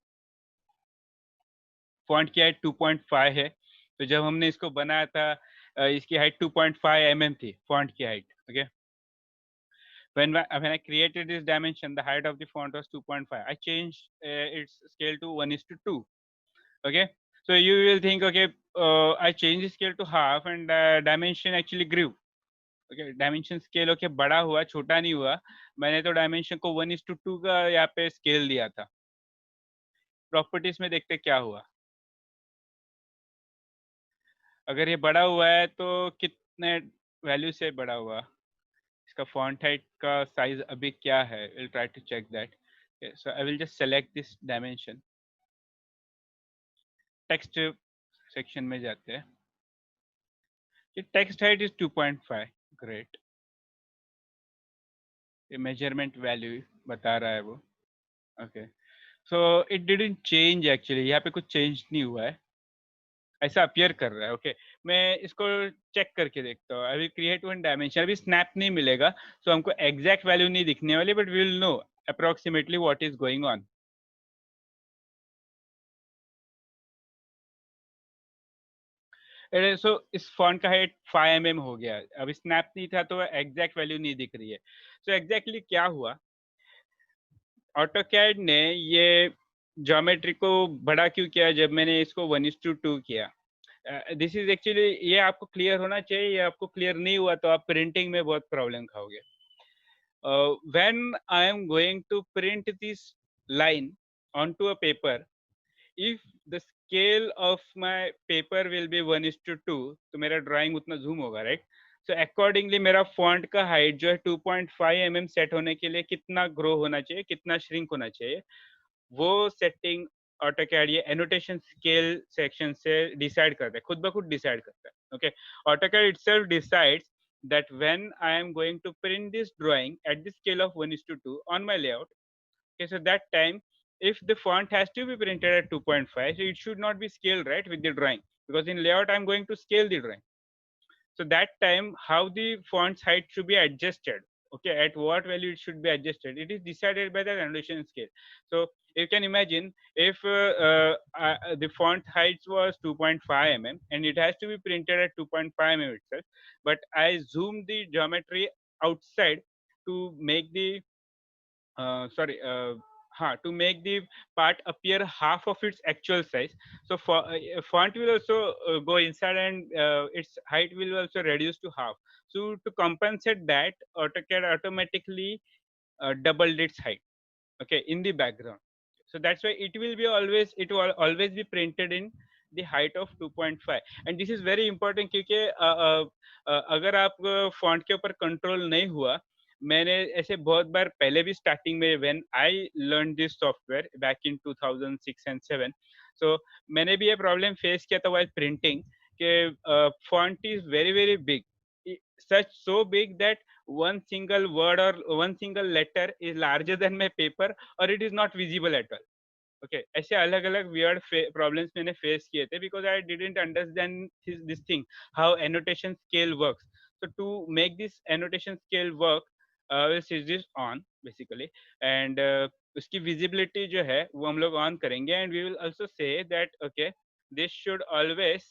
फॉन्ट की हाइट 2.5 है. तो जब हमने इसको बनाया था इसकी हाइट 2.5 mm थी, फॉन्ट की height. Okay. When I created this dimension, the height of the font was 2.5. I changed its scale to 1:2. Okay. So you will think, okay, I changed the scale to half and dimension actually grew. Okay, dimension scale okay बड़ा हुआ, छोटा नहीं हुआ. मैंने तो dimension को 1:2 का यहाँ पे स्केल दिया था. प्रॉपर्टीज में देखते क्या हुआ. अगर ये बड़ा हुआ है तो कितने वैल्यू से बड़ा हुआ. इसका फॉन्ट हाइट का साइज अभी क्या है. Will try to check that. So I will just select this dimension. Text section में जाते हैं. Text height is 2.5. ग्रेट. ये मेजरमेंट वैल्यू बता रहा है वो. Okay. So it didn't change actually. यहाँ पे कुछ चेंज नहीं हुआ है, ऐसा अपियर कर रहा है. ओके. मैं इसको चेक करके देखता हूँ. I will create one dimension. अभी स्नैप नहीं मिलेगा, सो हमको एग्जैक्ट वैल्यू नहीं दिखने वाली, but we will know approximately what is going on. So इस फॉन्ट का हाइट 5 mm हो गया. अभी स्नैप नहीं था तो एग्जैक्ट वैल्यू नहीं दिख रही है. सो एग्जैक्टली क्या हुआ. ऑटोकैड ने ये ज्योमेट्री को बड़ा क्यों किया जब मैंने इसको 1:2 किया. दिस इज एक्चुअली, ये आपको क्लियर होना चाहिए. ये आपको क्लियर नहीं हुआ तो आप प्रिंटिंग में बहुत प्रॉब्लम खाओगे. When I am going to print this line onto a paper, if the scale of my paper will be 1:2, तो मेरा ड्राइंग उतना जूम होगा, राइट. सो अकॉर्डिंगली मेरा फॉन्ट का हाइट जो है 2.5 mm सेट होने के लिए कितना ग्रो होना चाहिए, कितना श्रिंक होना चाहिए, वो सेटिंग ऑटोकैड ये एनोटेशन स्केल सेक्शन से डिसाइड करता है, खुद ब खुद डिसाइड करता है. Okay. AutoCAD itself decides that when I am going to print this drawing at the scale of 1:2 on my layout, okay, so that time if the font has to be printed at 2.5, so it should not be scaled right with the drawing, because in layout I'm going to scale the drawing. So that time how the font's height should be adjusted, okay, at what value it should be adjusted, it is decided by the annotation scale. So you can imagine if the font height was 2.5 mm and it has to be printed at 2.5 mm itself, but I zoom the geometry outside to make the to make the part appear half of its actual size. So font will also go inside and its height will also reduce to half. So to compensate that, AutoCAD automatically doubled its height, okay, in the background. So that's why it will always be printed in the height of 2.5. and this is very important क्योंकि अगर आप font के ऊपर control नहीं हुआ. मैंने ऐसे बहुत बार पहले भी स्टार्टिंग में when I learn this software back in 2006 and 7, सो मैंने भी ये प्रॉब्लम फेस किया था व्हाइल प्रिंटिंग कि font is very very big, such so big that one single word or one single letter is larger than my paper or it is not visible at all. Okay, ऐसे अलग अलग weird problems मैंने face किए थे because I didn't understand this thing how annotation scale works. So to make this annotation scale work, we'll switch this on basically and उसकी visibility जो है वो हम लोग on करेंगे and we will also say that okay, this should always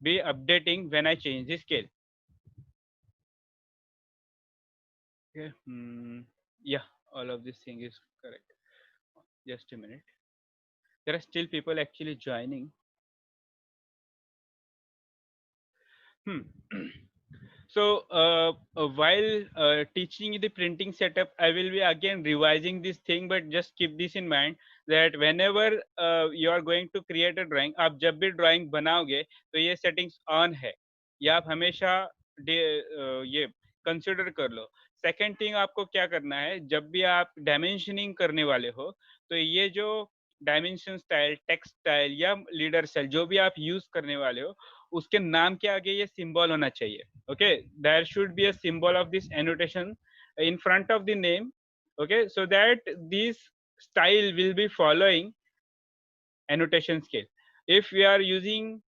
be updating when I change the scale. Okay. Yeah, all of this thing is correct. Just a minute. There are still people actually joining. Hmm. So while teaching the printing setup, I will be again revising this thing, but just keep this in mind that whenever you are going to create a drawing, आप जब भी drawing बनाओगे तो ये settings on है, ये आप हमेशा ये consider कर लो. सेकेंड थिंग आपको क्या करना है, जब भी आप डायमेंशनिंग करने वाले हो तो ये जो डायमेंशन स्टाइल, टेक्स्ट स्टाइल या लीडर स्टाइल जो भी आप यूज करने वाले हो उसके नाम के आगे ये सिंबल होना चाहिए. Okay, there should be a symbol of this annotation in front of the name, okay, so that this style will be following annotation scale. If we are using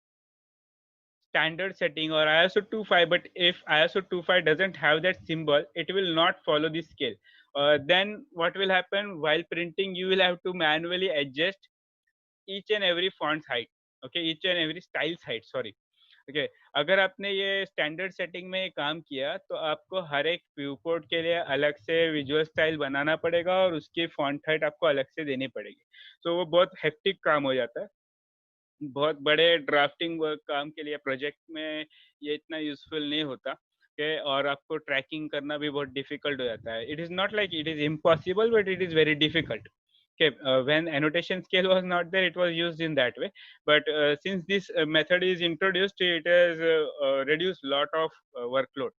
standard setting or ISO 25, but if ISO 25 doesn't have that symbol, it will not follow the scale. Then what will happen while printing? You will have to manually adjust each and every font height, okay, each and every styles height, sorry, okay. अगर आपने ये standard setting में काम किया तो आपको हर एक view port के लिए अलग से विजुअल स्टाइल बनाना पड़ेगा और उसकी फॉन्ट हाइट आपको अलग से देनी पड़ेगी. तो वो बहुत हेक्टिक काम हो जाता है. बहुत बड़े ड्राफ्टिंग वर्क काम के लिए प्रोजेक्ट में ये इतना यूजफुल नहीं होता कि, और आपको ट्रैकिंग करना भी बहुत डिफिकल्ट हो जाता है. It is not like it is impossible, but it is very difficult. Okay, when annotation scale was not there, it was used in that way. But since this method is introduced, it has reduced lot of workload.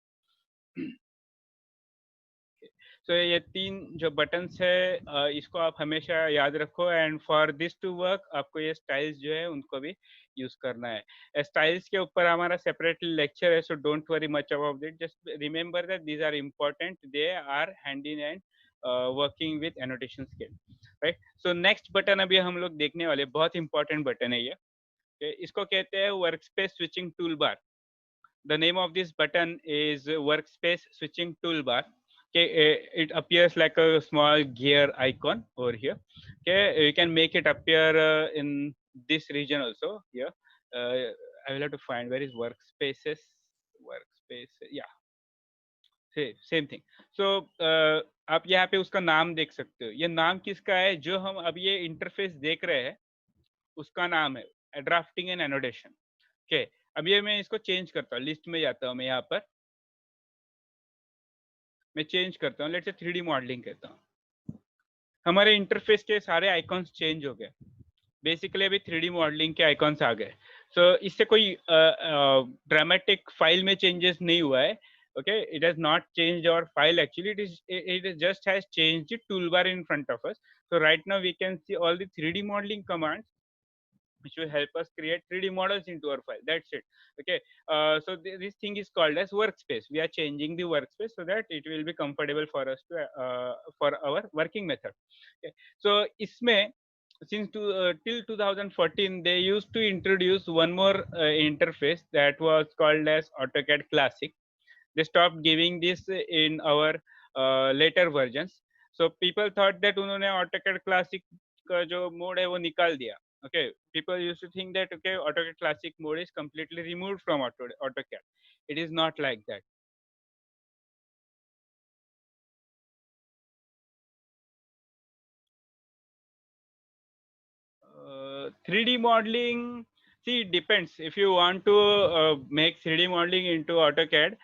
तो ये तीन जो buttons है, इसको आप हमेशा याद रखो. And for this to work आपको ये स्टाइल्स जो है उनको भी यूज करना है. स्टाइल्स के ऊपर हमारा सेपरेटली लेक्चर है, so don't worry much about it. Just remember that these are important, they are hand in hand working with annotation scale, right. So next button अभी हम लोग देखने वाले, बहुत इंपॉर्टेंट बटन है ये. इसको कहते हैं work space switching tool bar. The name of this button is workspace switching toolbar. Okay, it appears like a small gear icon over here. Okay, you can make it appear in this region also here. I will have to find where is workspaces. Workspace, yeah, same thing. So आप यहाँ पे उसका नाम देख सकते हो. ये नाम किसका है? जो हम अब ये इंटरफेस देख रहे हैं उसका नाम है ड्राफ्टिंग एंड एनोटेशन. ओके, अब ये मैं इसको चेंज करता हूँ. लिस्ट में जाता हूँ मैं, यहाँ पर मैं चेंज करता हूँ. लेट्स से 3D मॉडलिंग कहता हूँ. हमारे इंटरफेस के सारे आइकॉन्स चेंज हो गए. बेसिकली अभी 3D मॉडलिंग के आइकॉन्स आ गए. सो इससे कोई ड्रामेटिक फाइल में चेंजेस नहीं हुआ है. Okay, it has not changed our file actually. It just has changed the toolbar in front of us. So right now we can see all the 3D modeling commands which will help us create 3D models into our file. That's it. Okay, so this thing is called as workspace. We are changing the workspace so that it will be comfortable for us to for our working method. Okay, so isme since till 2014 they used to introduce one more interface that was called as AutoCAD Classic. They stopped giving this in our later versions. So people thought that उन्होंने AutoCAD Classic का जो mode है वो निकाल दिया. Okay, people used to think that okay, AutoCAD Classic mode is completely removed from AutoCAD. It is not like that. 3D modeling, see, it depends. If you want to make 3D modeling into AutoCAD,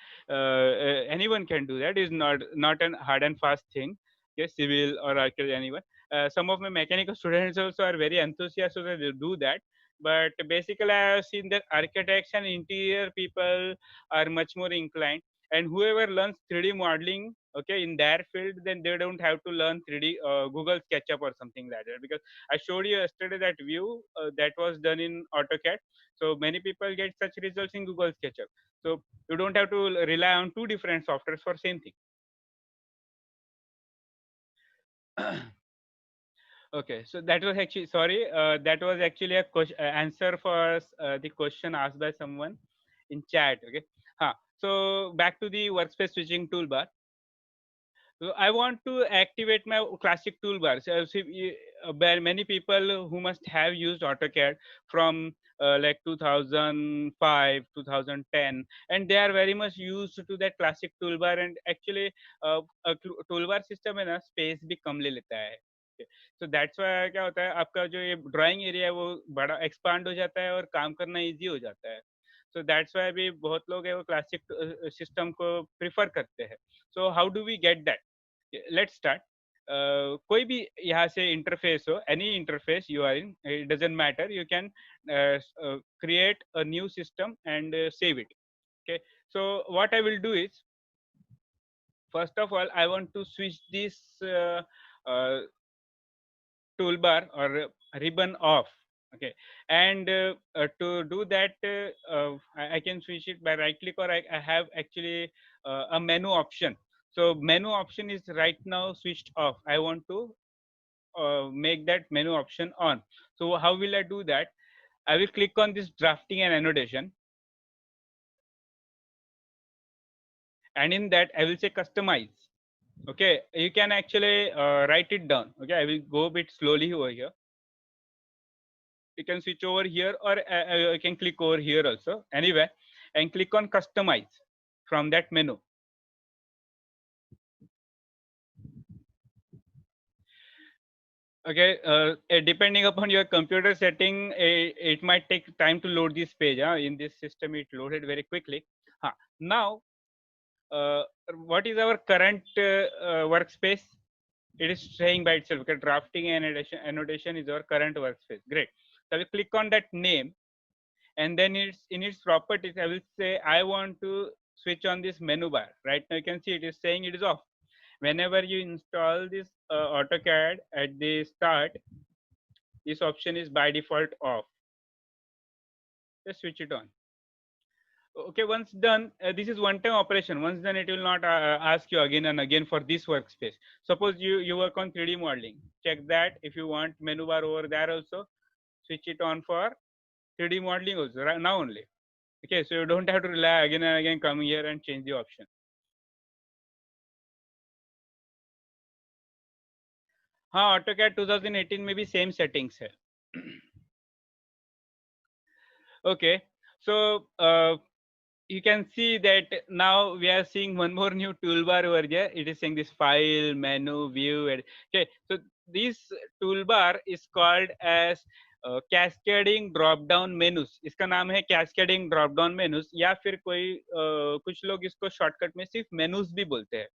anyone can do that. It's not an hard and fast thing. Okay, civil or architect, anyone. Some of my mechanical students also are very enthusiastic, so they do that. But basically, I have seen that architects and interior people are much more inclined. And whoever learns 3D modeling, okay, in their field, then they don't have to learn 3D Google SketchUp or something like that. Because I showed you yesterday that view that was done in AutoCAD. So many people get such results in Google SketchUp. So you don't have to rely on two different softwares for same thing. Okay, so that was actually, sorry, that was actually a answer for the question asked by someone in chat. Okay, so back to the workspace switching toolbar. So I want to activate my classic toolbar. So many people who must have used AutoCAD from like 2005, 2010, and they are very much used to that classic toolbar. And actually, a toolbar system है ना space भी कम ले लेता है. So that's why क्या होता है, आपका जो ये ड्राइंग एरिया है वो बड़ा एक्सपांड हो जाता है और काम करना इजी हो जाता है. So that's why भी बहुत लोग है वो क्लासिक सिस्टम को प्रिफर करते हैं. So how do we get that? Let's start. कोई भी यहाँ से इंटरफेस हो, any interface you are in, it doesn't matter. You can create a new system and save it. Okay, so what I will do is, first of all, I want to switch this uh, toolbar or ribbon off. Okay, and to do that, I can switch it by right click, or I have actually a menu option. So menu option is right now switched off. I want to make that menu option on. So how will I do that? I will click on this drafting and annotation, and in that I will say customize. Okay, you can actually write it down. Okay, I will go a bit slowly over here. You can switch over here, or you can click over here also, anyway, and click on customize from that menu. Okay, depending upon your computer setting, it might take time to load this page. In this system, it loaded very quickly. Now, uh, what is our current workspace? It is saying by itself. Okay, drafting and annotation is our current workspace. Great. So I will click on that name, and then it's in its properties. I will say I want to switch on this menu bar. Right now, you can see it is saying it is off. Whenever you install this AutoCAD at the start, this option is by default off. Just switch it on. Okay, once done, this is one-time operation. Once done, it will not ask you again and again for this workspace. Suppose you work on 3D modeling. Check that. If you want menu bar over there also, switch it on for 3D modeling also, right now only. Okay, so you don't have to rely again and again, come here and change the option. हाँ, AutoCAD 2018 में भी same settings है. Okay, so you can see that now we are seeing one more new toolbar over here. It is saying this file, menu, view. Okay, so this toolbar is called as cascading drop down menus. इसका नाम है cascading drop down menus, या फिर कोई कुछ लोग इसको shortcut में सिर्फ menus भी बोलते हैं.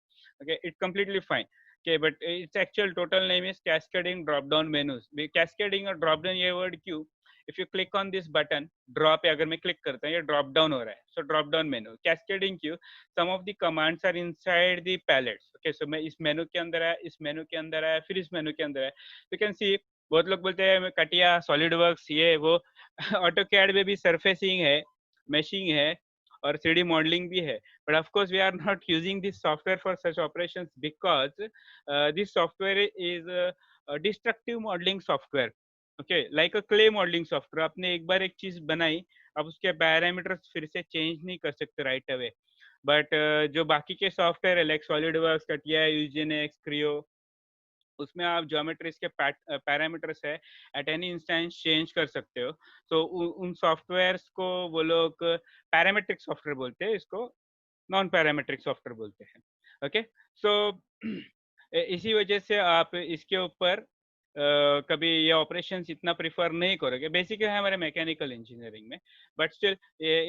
Okay, it's completely fine. Okay, but its actual total name is cascading drop down menus. Cascading और drop down ये word क्यों? If you click on this button, draw पे अगर मैं click करता हूँ, ये drop down हो रहा है. So drop down menu. Cascading क्यों? Some of the commands are inside the palettes. Okay, so मैं इस menu के अंदर आया, इस menu के अंदर आया, फिर इस menu के अंदर आया. You can see बहुत लोग बोलते हैं कटिया, SolidWorks ये वो. AutoCAD में भी surfacing है, meshing है, और 3D modeling भी है. But of course, we are not using this software for such operations because this software is a destructive modeling software. Okay, like a clay modelling software. आपने एक बार एक चीज बनाई, आप उसके पैरामीटर्स फिर से चेंज नहीं कर सकते राइट अवे. बट जो बाकी के सॉफ्टवेयर है लाइक सॉलिडवर्क्स, कटिया, यूजीएनएक्स, क्रियो, उसमें आप ज्योमेट्रीज के पैरामीटर्स है एट एनी इंस्टेंस चेंज कर सकते हो. तो उन सॉफ्टवेयर्स को वो लोग पैरामेट्रिक सॉफ्टवेयर बोलते हैं, इसको नॉन पैरामेट्रिक सॉफ्टवेयर बोलते हैं. ओके, सो इसी वजह से आप इसके ऊपर कभी ये ऑपरेशंस इतना प्रिफर नहीं करोगे. बेसिकली है हमारे मैकेनिकल इंजीनियरिंग में, but still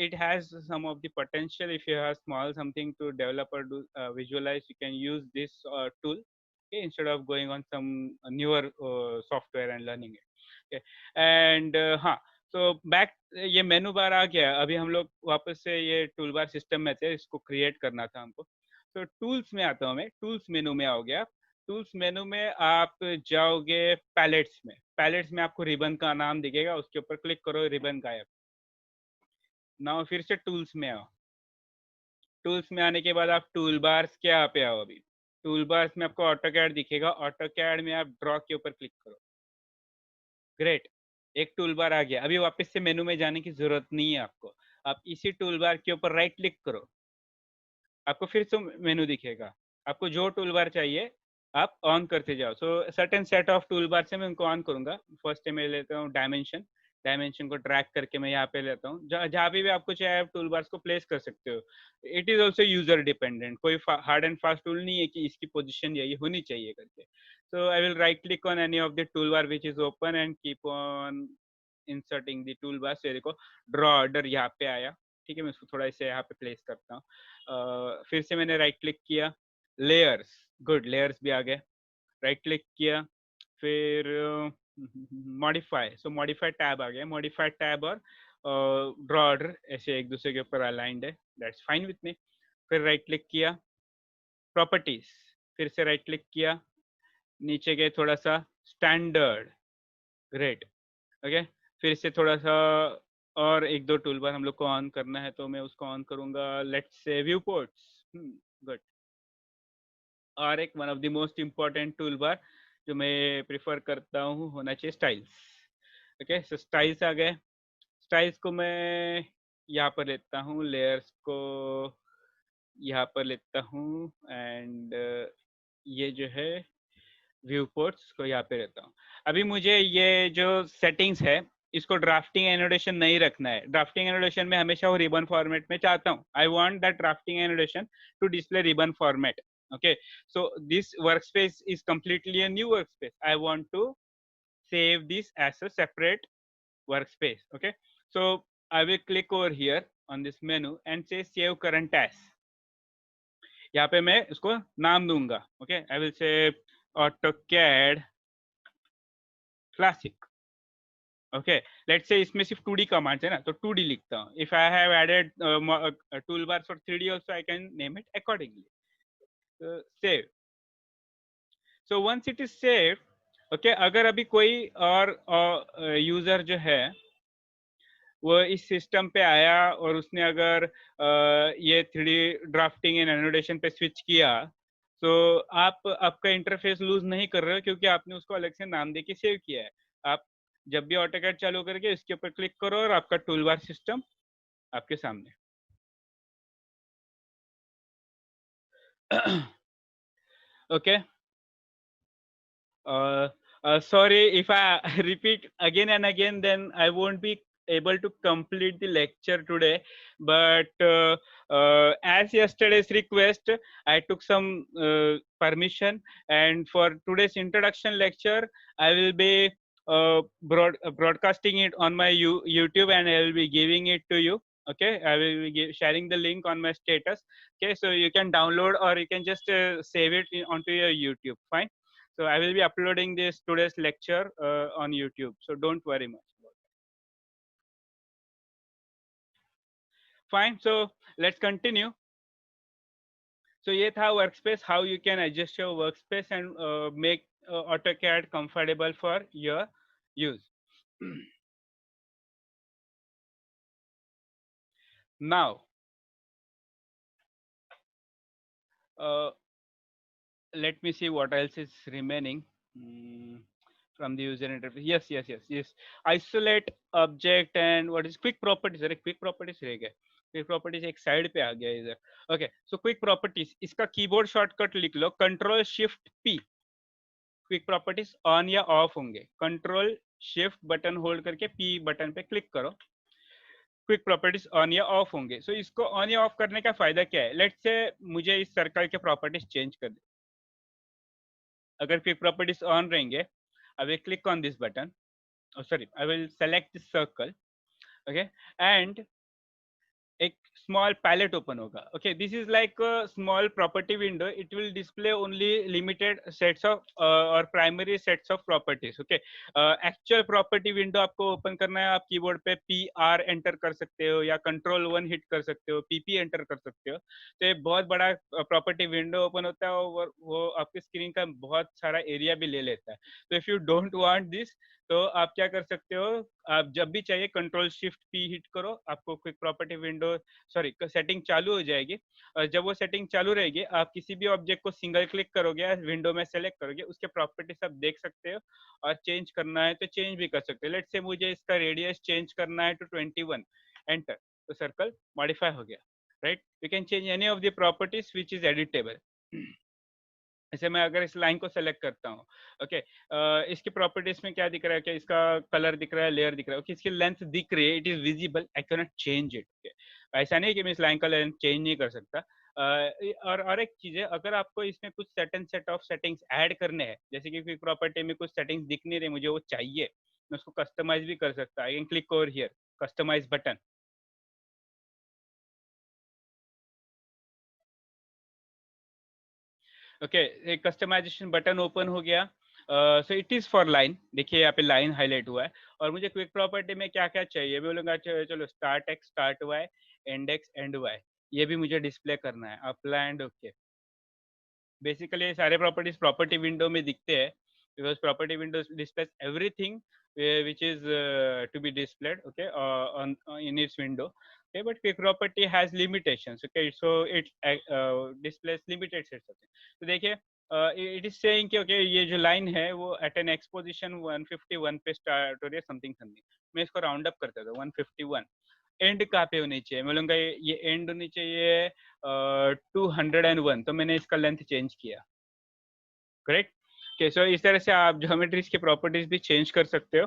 it has some of the potential. If you have small something to develop और do visualise, you can use this tool instead of going on some newer software and learning it. Okay. And हाँ, तो back ये मेनू बार आ गया. अभी हम लोग वापस से ये टूल बार सिस्टम में थे, इसको क्रिएट करना था हमको. तो टूल्स में आता हूँ मैं. टूल्स मेनू में आओगे आप. टूल्स मेनू में आप जाओगे पैलेट्स में. पैलेट्स में आपको रिबन का नाम दिखेगा, उसके ऊपर क्लिक करो, रिबन गायब. नाउ फिर से टूल्स में आओ. टूल्स में आने के बाद आप टूल बार्स के यहाँ पे आओ. अभी टूल बार्स में आपको ऑटोकैड दिखेगा. ऑटोकैड में आप ड्रॉ के ऊपर क्लिक करो. ग्रेट, एक टूल बार आ गया. अभी वापस से मेनू में जाने की जरूरत नहीं है आपको. आप इसी टूल बार के ऊपर राइट क्लिक करो, आपको फिर से मेनू दिखेगा. आपको जो टूल बार चाहिए आप ऑन करते जाओ. सो certain set of tool bar से मैं उनको ऑन करूंगा. फर्स्ट में लेता हूँ डायमेंशन. डायमेंशन को ड्रैग करके मैं यहाँ पे लेता हूँ. जहाँ भी आपको चाहे आप टूल बार्स को प्लेस कर सकते हो. It is also user dependent. कोई हार्ड एंड फास्ट टूल नहीं है कि इसकी पोजिशन यही होनी चाहिए करके. So I will right click on any of the toolbar which is open and keep on inserting the toolbar. So देखो draw order यहाँ पे आया. ठीक है, मैं इसको थोड़ा इसे यहाँ पे प्लेस करता हूँ. फिर से मैंने राइट क्लिक किया. लेयर्स, गुड, लेयर्स भी आ गए. राइट क्लिक किया, फिर मॉडिफाई. सो मॉडिफाई टैब आ गया. मॉडिफाई टैब और ड्रॉ ऑर्डर ऐसे एक दूसरे के ऊपर अलाइंड है. That's fine with me. फिर राइट क्लिक किया, प्रॉपर्टीज. फिर से राइट क्लिक किया, नीचे गए थोड़ा सा, स्टैंडर्ड. ग्रेट. ओके, फिर से थोड़ा सा और एक दो टूल बार हम लोग को ऑन करना है, तो मैं उसको ऑन करूंगा. Let's say view ports. Good. और एक one of the most important tool bar जो मैं प्रिफर करता हूँ होना चाहिए, स्टाइल्स. ओके, सो स्टाइल्स आ गए. स्टाइल्स को मैं यहाँ पर लेता हूँ, लेयर्स को यहाँ पर लेता हूँ, एंड ये जो है व्यू पोर्ट्स को यहाँ पे रहता हूँ। अभी मुझे ये जो सेटिंग्स है इसको ड्राफ्टिंग एनोटेशन नहीं रखना है। ड्राफ्टिंग एनोटेशन में हमेशा वो रिबन फॉर्मेट में चाहता हूँ। I want that drafting annotation to display ribbon format. Okay, so this workspace is completely a new workspace. I want to save this as a separate workspace. Okay, so I will click over here on this menu and say save current as. यहाँ पे मैं इसको नाम दूंगा. Okay, I will say AutoCAD Classic. Okay, let's से इसमें सिर्फ 2D commands है ना, तो 2D लिखता हूँ. If I have added tool bar for 3D also I can name it accordingly. Save. So once it is save, okay, अगर अभी कोई और यूजर जो है वो इस सिस्टम पे आया और उसने अगर ये 3D ड्राफ्टिंग एंड एनोटेशन पे स्विच किया, तो आप आपका इंटरफेस लूज नहीं कर रहे हो, क्योंकि आपने उसको अलग से नाम देके सेव किया है. आप जब भी ऑटोकैड चालू करके इसके ऊपर क्लिक करो और आपका टूलबार सिस्टम आपके सामने. Okay, sorry if I repeat again and again, then I won't be able to complete the lecture today. But as yesterday's request, I took some permission, and for today's introduction lecture, I will be broadcasting it on my YouTube, and I will be giving it to you. Okay, I will be sharing the link on my status. Okay, so you can download or you can just save it onto your YouTube. Fine. So I will be uploading this today's lecture on YouTube. So don't worry much about it. Fine. So let's continue. So ये था workspace, how you can adjust your workspace and make AutoCAD comfortable for your use. Now, let me see what else is remaining. From the user interface. Yes. Isolate object and what is quick properties. अरे quick properties रह गए. Quick properties एक side पे आ गया इधर. Okay, so quick properties. इसका keyboard shortcut लिख लो. Control Shift P. Quick properties on या off होंगे. Control Shift बटन होल्ड करके P बटन पे क्लिक करो. क्विक प्रॉपर्टीज ऑन या ऑफ होंगे. सो इसको ऑन या ऑफ करने का फायदा क्या है? लेट्स से मुझे इस सर्कल के प्रॉपर्टीज चेंज कर दे. अगर क्विक प्रॉपर्टीज ऑन रहेंगे, I will click on this button. Oh, sorry, I will select this circle. Okay, and एक small palette open होगा. Okay, this is like a small property window. It will display only limited sets of or primary sets of properties. Okay, actual property window आपको open करना है. आप keyboard पे PR enter कर सकते हो या Control 1 hit कर सकते हो, PP enter कर सकते हो. तो ये बहुत बड़ा property window open होता है और वो आपके screen का बहुत सारा area भी ले लेता है. तो if you don't want this, तो आप क्या कर सकते हो, आप जब भी चाहिए कंट्रोल शिफ्ट पी हिट करो, आपको quick property window sorry setting चालू हो जाएगी. और जब वो सेटिंग चालू रहेगी, आप किसी भी ऑब्जेक्ट को सिंगल क्लिक करोगे, विंडो में सेलेक्ट करोगे, उसके प्रॉपर्टीज आप देख सकते हो और चेंज करना है तो चेंज भी कर सकते हो. लेट्स से मुझे इसका रेडियस चेंज करना है टू 21, एंटर, तो सर्कल मॉडिफाई हो गया. Right, you can change any of the properties which is editable. ऐसे मैं अगर इस लाइन को सेलेक्ट करता हूँ, ओके, इसकी प्रॉपर्टीज में क्या दिख रहा है, कि इसका कलर दिख रहा है, लेयर दिख रहा है, ओके, इसकी लेंथ दिख रही है, it is visible, I can not change it. ऐसा नहीं कि मैं इस लाइन का लेंथ चेंज नहीं कर सकता. और एक चीज है, अगर आपको इसमें कुछ certain set of settings add करने हैं, जैसे कि कोई प्रॉपर्टी में कुछ सेटिंग्स दिख नहीं रही, मुझे वो चाहिए, मैं उसको कस्टमाइज भी कर सकता. I can click over here, customise button. Okay, एक कस्टमाइजेशन बटन ओपन हो गया. सो इट इज फॉर लाइन. देखिए यहाँ पे लाइन हाईलाइट हुआ है. और मुझे क्विक प्रॉपर्टी में क्या क्या चाहिए, मैं बोलूंगा चलो start X, start Y, end X, end Y, ये भी मुझे डिस्प्ले करना है. Apply and okay. बेसिकली सारे प्रॉपर्टीज प्रॉपर्टी विंडो में दिखते हैं, because property window displays everything which is to be displayed, okay, on in its window. Okay, but quick property has limitations. Okay, so it displays limited sets of things. तो देखिए it is saying कि okay ये जो line है वो eight N exposition 151 पे start हो रही है समथिंग समथिंग। मैं इसको राउंड अप करता था 151। एंड कहाँ पे होनी चाहिए? मैं बोलूँगा ये एंड होनी चाहिए 201, तो मैंने इसका लेंथ चेंज किया। करेक्ट। ओके, सो इस तरह से आप ज्योमेट्रीज की प्रॉपर्टीज भी चेंज कर सकते हो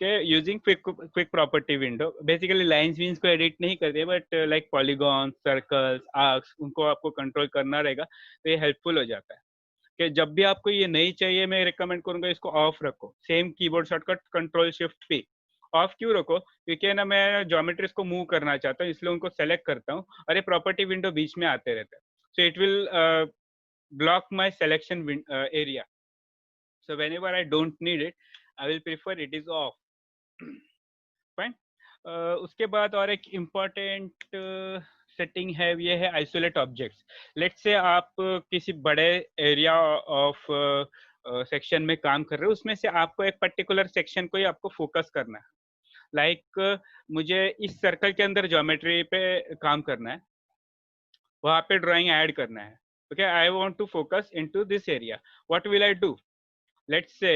कि using quick property window. Basically lines वीन्स को एडिट नहीं करते, but like polygon, circles, arcs, उनको आपको कंट्रोल करना रहेगा, तो ये हेल्पफुल हो जाता है। कि जब भी आपको ये नहीं चाहिए, मैं रिकमेंड करूंगा इसको ऑफ रखो। Same keyboard shortcut control shift P. Of क्यों रखो? क्योंकि ना मैं ज्योमेट्रीज को मूव करना चाहता हूँ, इसलिए उनको सेलेक्ट करता हूँ और ये प्रॉपर्टी विंडो बीच में आते रहता है। So it will block my selection area. So whenever I don't need it, I will prefer it is off. Fine. उसके बाद और एक इम्पॉर्टेंट सेटिंग है, ये है आइसोलेट ऑब्जेक्ट्स। लेट्स से आप किसी बड़े एरिया ऑफ सेक्शन में काम कर रहे हो, उसमें से आपको एक पर्टिकुलर सेक्शन को ही आपको फोकस करना है। लाइक मुझे इस सर्कल के अंदर ज्योमेट्री पे काम करना है, वहाँ पे ड्राइंग ऐड करना है। Okay, I want to focus into this area. What will I do? Let's say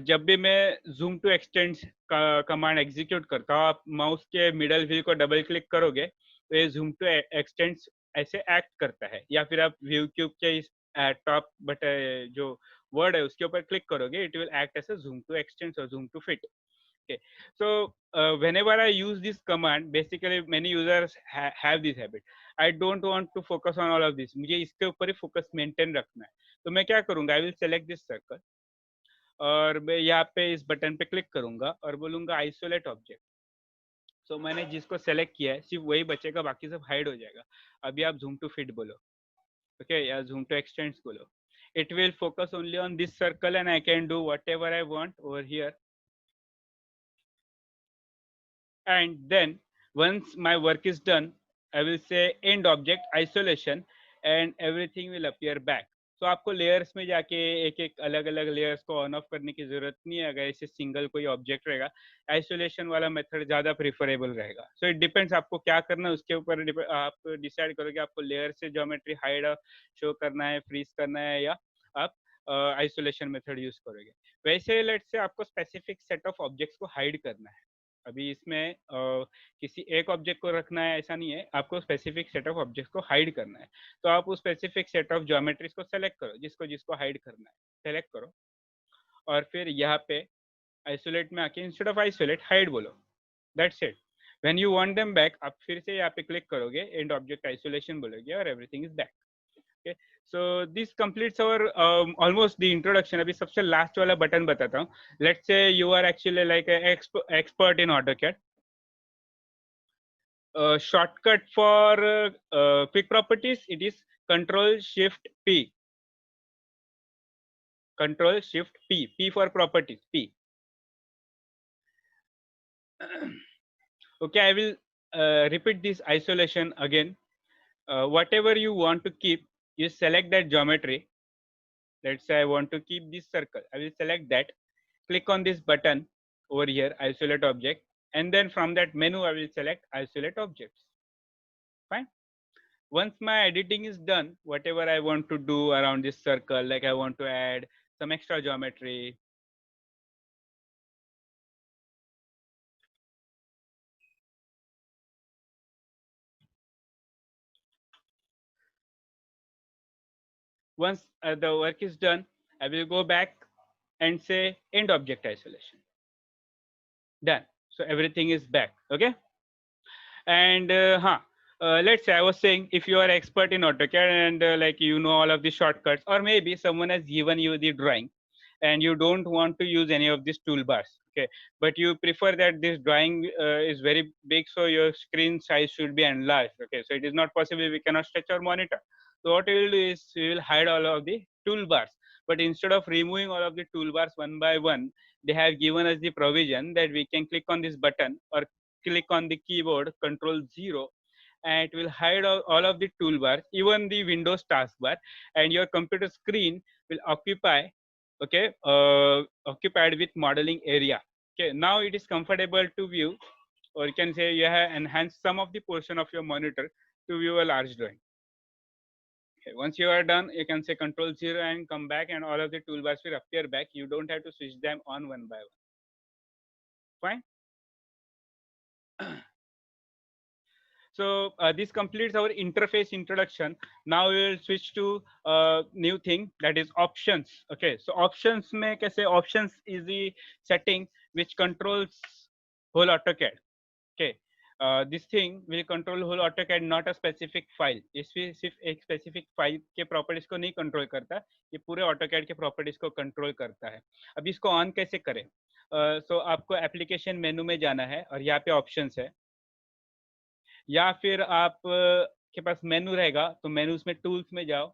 जब भी मैं जूम टू एक्सटेंड का कमांड एग्जीक्यूट करता हूँ, आप माउस के मिडल व्हील को डबल क्लिक करोगे तो ये जूम टू एक्सटेंड ऐसे एक्ट करता है। या फिर आप व्यू क्यूब के इस टॉप बट जो वर्ड है उसके ऊपर क्लिक करोगे, it will act as zoom to extend और zoom to fit. Okay, so whenever I use this command, basically many users have this habit. I don't want to focus on all of this. मुझे इसके ऊपर ही focus maintain रखना है। तो मैं क्या करूंगा? I will select this circle और मैं यहाँ पे इस बटन पे क्लिक करूंगा और बोलूंगा आइसोलेट ऑब्जेक्ट। सो मैंने जिसको सेलेक्ट किया है सिर्फ वही बचेगा, बाकी सब हाइड हो जाएगा। अभी आप जूम टू फिट बोलो, ओके, या जूम टू एक्सटेंड्स बोलो, it will focus only on this circle and I can do whatever I want over here. And then once my work is done, I will say end object isolation and everything will appear back. तो आपको layers में जाके एक एक अलग अलग layers को on off करने की जरूरत नहीं है। अगर ऐसे सिंगल कोई ऑब्जेक्ट रहेगा, आइसोलेशन वाला मेथड ज्यादा प्रिफरेबल रहेगा। सो इट डिपेंड्स आपको क्या करना है, उसके ऊपर आप डिसाइड करोगे आपको लेयर से ज्योमेट्री हाइड शो करना है, फ्रीज करना है, या आप आइसोलेशन मेथड यूज करोगे। वैसे लेट्स से आपको स्पेसिफिक सेट ऑफ ऑब्जेक्ट्स को हाइड करना है। अभी इसमें किसी एक ऑब्जेक्ट को रखना है ऐसा नहीं है, आपको स्पेसिफिक सेट ऑफ ऑब्जेक्ट्स को हाइड करना है। तो आप उस स्पेसिफिक सेट ऑफ ज्योमेट्रीज को सेलेक्ट करो, जिसको जिसको हाइड करना है सेलेक्ट करो, और फिर यहाँ पे आइसोलेट में आके इंस्टेड ऑफ आइसोलेट हाइड बोलो। That's it. When you want them back, आप फिर से यहाँ पे क्लिक करोगे, एंड ऑब्जेक्ट आइसोलेशन बोलोगे और everything is back. Okay, so this completes our almost the introduction. अभी सबसे लास्ट वाला बटन बताता हूँ। Let's say you are actually like expert in AutoCAD. Shortcut for quick properties, it is Control Shift P. Control Shift P. P for properties. P. Okay, I will repeat this isolation again. Whatever you want to keep, you select that geometry. Let's say I want to keep this circle. I will select that. Click on this button over here, isolate object, and then from that menu, I will select isolate objects. Fine. Once my editing is done, whatever I want to do around this circle, like I want to add some extra geometry. Once the work is done, I will go back and say end object isolation. Done. So everything is back. Okay. And let's say I was saying, if you are expert in AutoCAD and like you know all of the shortcuts, or maybe someone has given you the drawing and you don't want to use any of these toolbars, okay, but you prefer that this drawing is very big, so your screen size should be enlarged. Okay, so it is not possible, we cannot stretch our monitor. So what we will do is we will hide all of the toolbars, but instead of removing all of the toolbars one by one, they have given us the provision that we can click on this button or click on the keyboard Control 0, and it will hide all of the toolbars, even the Windows taskbar, and your computer screen will occupy, okay, occupied with modeling area. Okay, now it is comfortable to view, or you can say you have enhanced some of the portion of your monitor to view a large drawing. Okay, once you are done, you can say Control 0 and come back, and all of the toolbars will appear back. You don't have to switch them on one by one. Fine. So this completes our interface introduction. Now we will switch to new thing, that is options. Okay, so options में कैसे, options is the setting which controls whole AutoCAD. Okay, this thing will control whole AutoCAD, not a specific file. इसमें सिर्फ एक specific file के properties को नहीं control करता, ये पूरे AutoCAD के properties को control करता है. अब इसको on कैसे करें? So आपको application menu में जाना है और यहाँ पे options है, या फिर आप के पास मेनू रहेगा तो मेनूज में टूल्स में जाओ,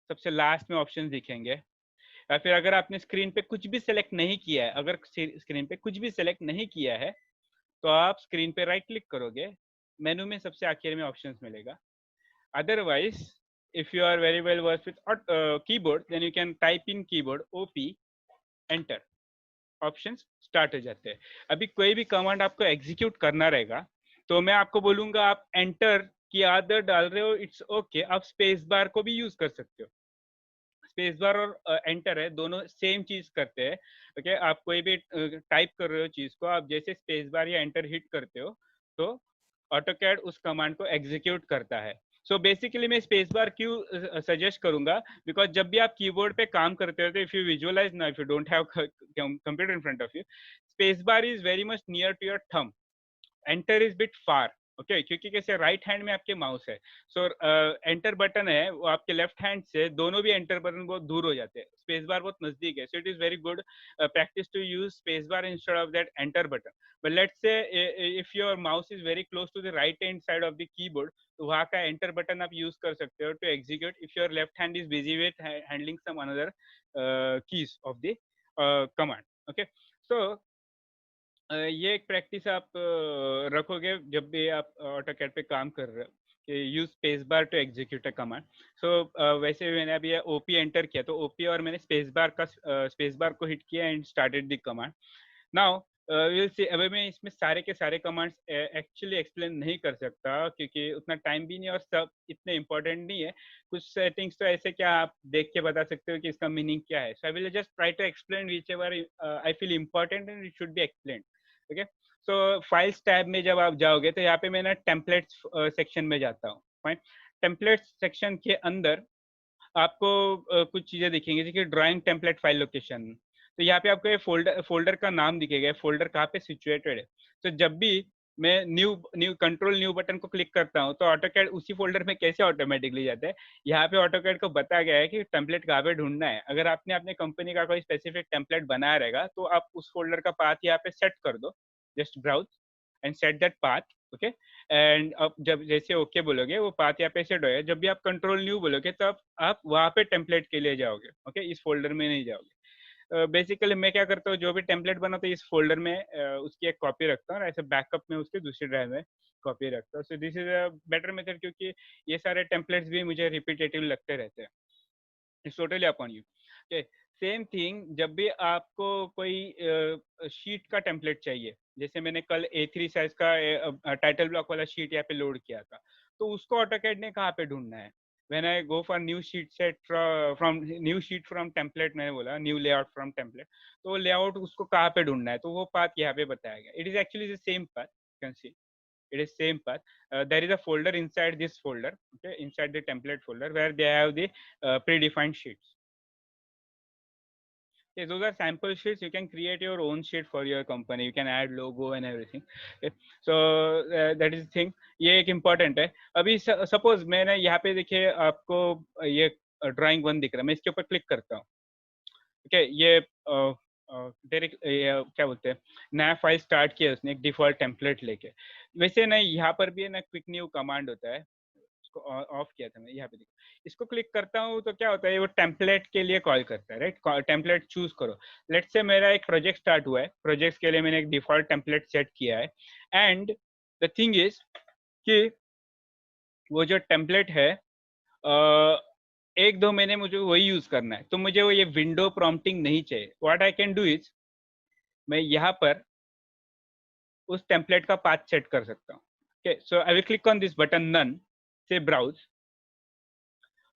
सबसे लास्ट में ऑप्शंस दिखेंगे. या फिर अगर आपने स्क्रीन पे कुछ भी सेलेक्ट नहीं किया है, अगर स्क्रीन पे कुछ भी सेलेक्ट नहीं किया है तो आप स्क्रीन पे राइट क्लिक करोगे, मेनू में सबसे आखिर में ऑप्शंस मिलेगा. Otherwise if you are very well versed with keyboard, then you can type in keyboard OP enter, options start हो जाते हैं. अभी कोई भी कमांड आपको एग्जीक्यूट करना रहेगा तो मैं आपको बोलूंगा आप एंटर की आदत डाल रहे हो, इट्स ओके, आप स्पेस बार को भी यूज कर सकते हो. स्पेस बार और एंटर है, दोनों सेम चीज करते हैं. ओके, आप कोई भी टाइप कर रहे हो चीज को, आप जैसे स्पेस बार या एंटर हिट करते हो तो ऑटोकैड उस कमांड को एग्जीक्यूट करता है. सो बेसिकली मैं स्पेस बार क्यों सजेस्ट करूंगा, बिकॉज जब भी आप कीबोर्ड पे काम करते हो तो इफ यू विजुअलाइज ना, if you don't have computer in front of you, space bar is very much near to your thumb, enter is bit far. Okay, क्योंकि कैसे राइट हैंड में आपके माउस है, सो एंटर बटन है वो आपके left hand से, दोनों भी एंटर बटन बहुत दूर हो जाते हैं, स्पेस बार बहुत नजदीक है. So it is very good practice to use space bar instead of that enter button. But let's say if your mouse is very close to the right hand side of the keyboard, तो वहाँ का enter button आप use कर सकते हो to execute if your left hand is busy with handling some another keys of the command. Okay, so ये एक practice आप रखोगे जब भी आप ऑटोकैड पे काम कर रहे हो, कि use space bar to execute a command. So वैसे मैंने अभी ओपी एंटर किया तो ओपी और मैंने स्पेस बार को हिट किया and started the command. Now will see. अभी मैं इसमें सारे के सारे कमांड्स एक्चुअली एक्सप्लेन नहीं कर सकता क्योंकि उतना टाइम भी नहीं और सब इतने इंपॉर्टेंट नहीं है. कुछ सेटिंग्स तो ऐसे क्या आप देख के बता सकते हो कि इसका मीनिंग क्या है. So I will just try to explain whichever I feel important and it should be explain. Okay, so files tab में जब आप जाओगे तो यहाँ पे मैं ना टेम्पलेट्स सेक्शन में जाता हूँ. फाइन, टेम्पलेट्स सेक्शन के अंदर आपको कुछ चीजें दिखेंगी, जैसे ड्राइंग टेम्पलेट फाइल लोकेशन. तो यहाँ पे आपको ये फोल्डर का नाम दिखेगा, फोल्डर कहाँ पे सिचुएटेड है. तो जब भी मैं new new control new button को क्लिक करता हूँ तो ऑटोकैड उसी फोल्डर में कैसे ऑटोमेटिकली जाता है, यहाँ पे ऑटोकैड को बताया गया है कि टेम्पलेट कहाँ पे ढूंढना है. अगर आपने अपने कंपनी का कोई स्पेसिफिक टेम्पलेट बनाया रहेगा तो आप उस फोल्डर का पाथ यहाँ पे सेट कर दो, just browse and set that path. Okay, and अब जब जैसे ओके बोलोगे वो पाथ यहाँ पे सेट होगा. जब भी आप कंट्रोल न्यू बोलोगे तो आप वहाँ पे टेम्पलेट के लिए जाओगे. ओके, इस फोल्डर में नहीं जाओगे. बेसिकली मैं क्या करता हूँ, जो भी टेम्पलेट बनाता हूँ इस फोल्डर में उसकी एक कॉपी रखता हूँ और ऐसे बैकअप में उसके दूसरे ड्राइव में कॉपी रखता हूँ. सो this is a better method, क्योंकि ये सारे टेम्पलेट्स भी मुझे रिपीटेटिव लगते रहते हैं. It's totally upon you. Okay, same thing जब भी आपको कोई शीट का टेम्पलेट चाहिए, जैसे मैंने कल A3 साइज का टाइटल ब्लॉक वाला शीट यहाँ पे लोड किया था, तो उसको ऑटोकैड ने कहाँ पे ढूंढना है. When I go for new sheet set from new sheet from template, मैंने बोला न्यू लेआउट फ्रॉम टेम्पलेट, तो लेआउट उसको कहाँ पे ढूंढना है, तो वो पाथ यहाँ पे बताया गया. It is actually the same path, you can C it is same path. There is a folder inside this folder, okay, inside the template folder, where they have the predefined sheets. Okay, those are sample sheets. You can create your own sheet for your company. You can add logo and everything. Okay. So that is the thing. ये एक important है. अभी suppose मैंने यहाँ पे देखिए आपको ये ड्राइंग 1 दिख रहा है, मैं इसके ऊपर क्लिक करता हूँ. ठीक है, ये डायरेक्ट क्या बोलते हैं, नया फाइल स्टार्ट किया उसने एक डिफॉल्ट टेम्पलेट लेके. वैसे ना यहाँ पर भी ना क्विक न्यू कमांड होता है, इसको ऑफ किया था मैं. यहाँ पे देखो, इसको क्लिक करता हूँ तो क्या होता है, वो टेम्पलेट के लिए कॉल करता है. राइट, टेम्पलेट चूज करो. लेट्स से मेरा एक प्रोजेक्ट स्टार्ट हुआ है, प्रोजेक्ट के लिए मैंने एक डिफॉल्ट टेम्पलेट सेट किया है. एंड द थिंग इज कि वो जो टेम्पलेट है एक दो महीने मुझे वही यूज करना है, तो मुझे वो ये विंडो प्रॉम्प्टिंग नहीं चाहिए. What I can do is, मैं यहाँ पर उस टेम्पलेट का पाथ सेट कर सकता हूँ. Okay, so I will click on this button none, say browse.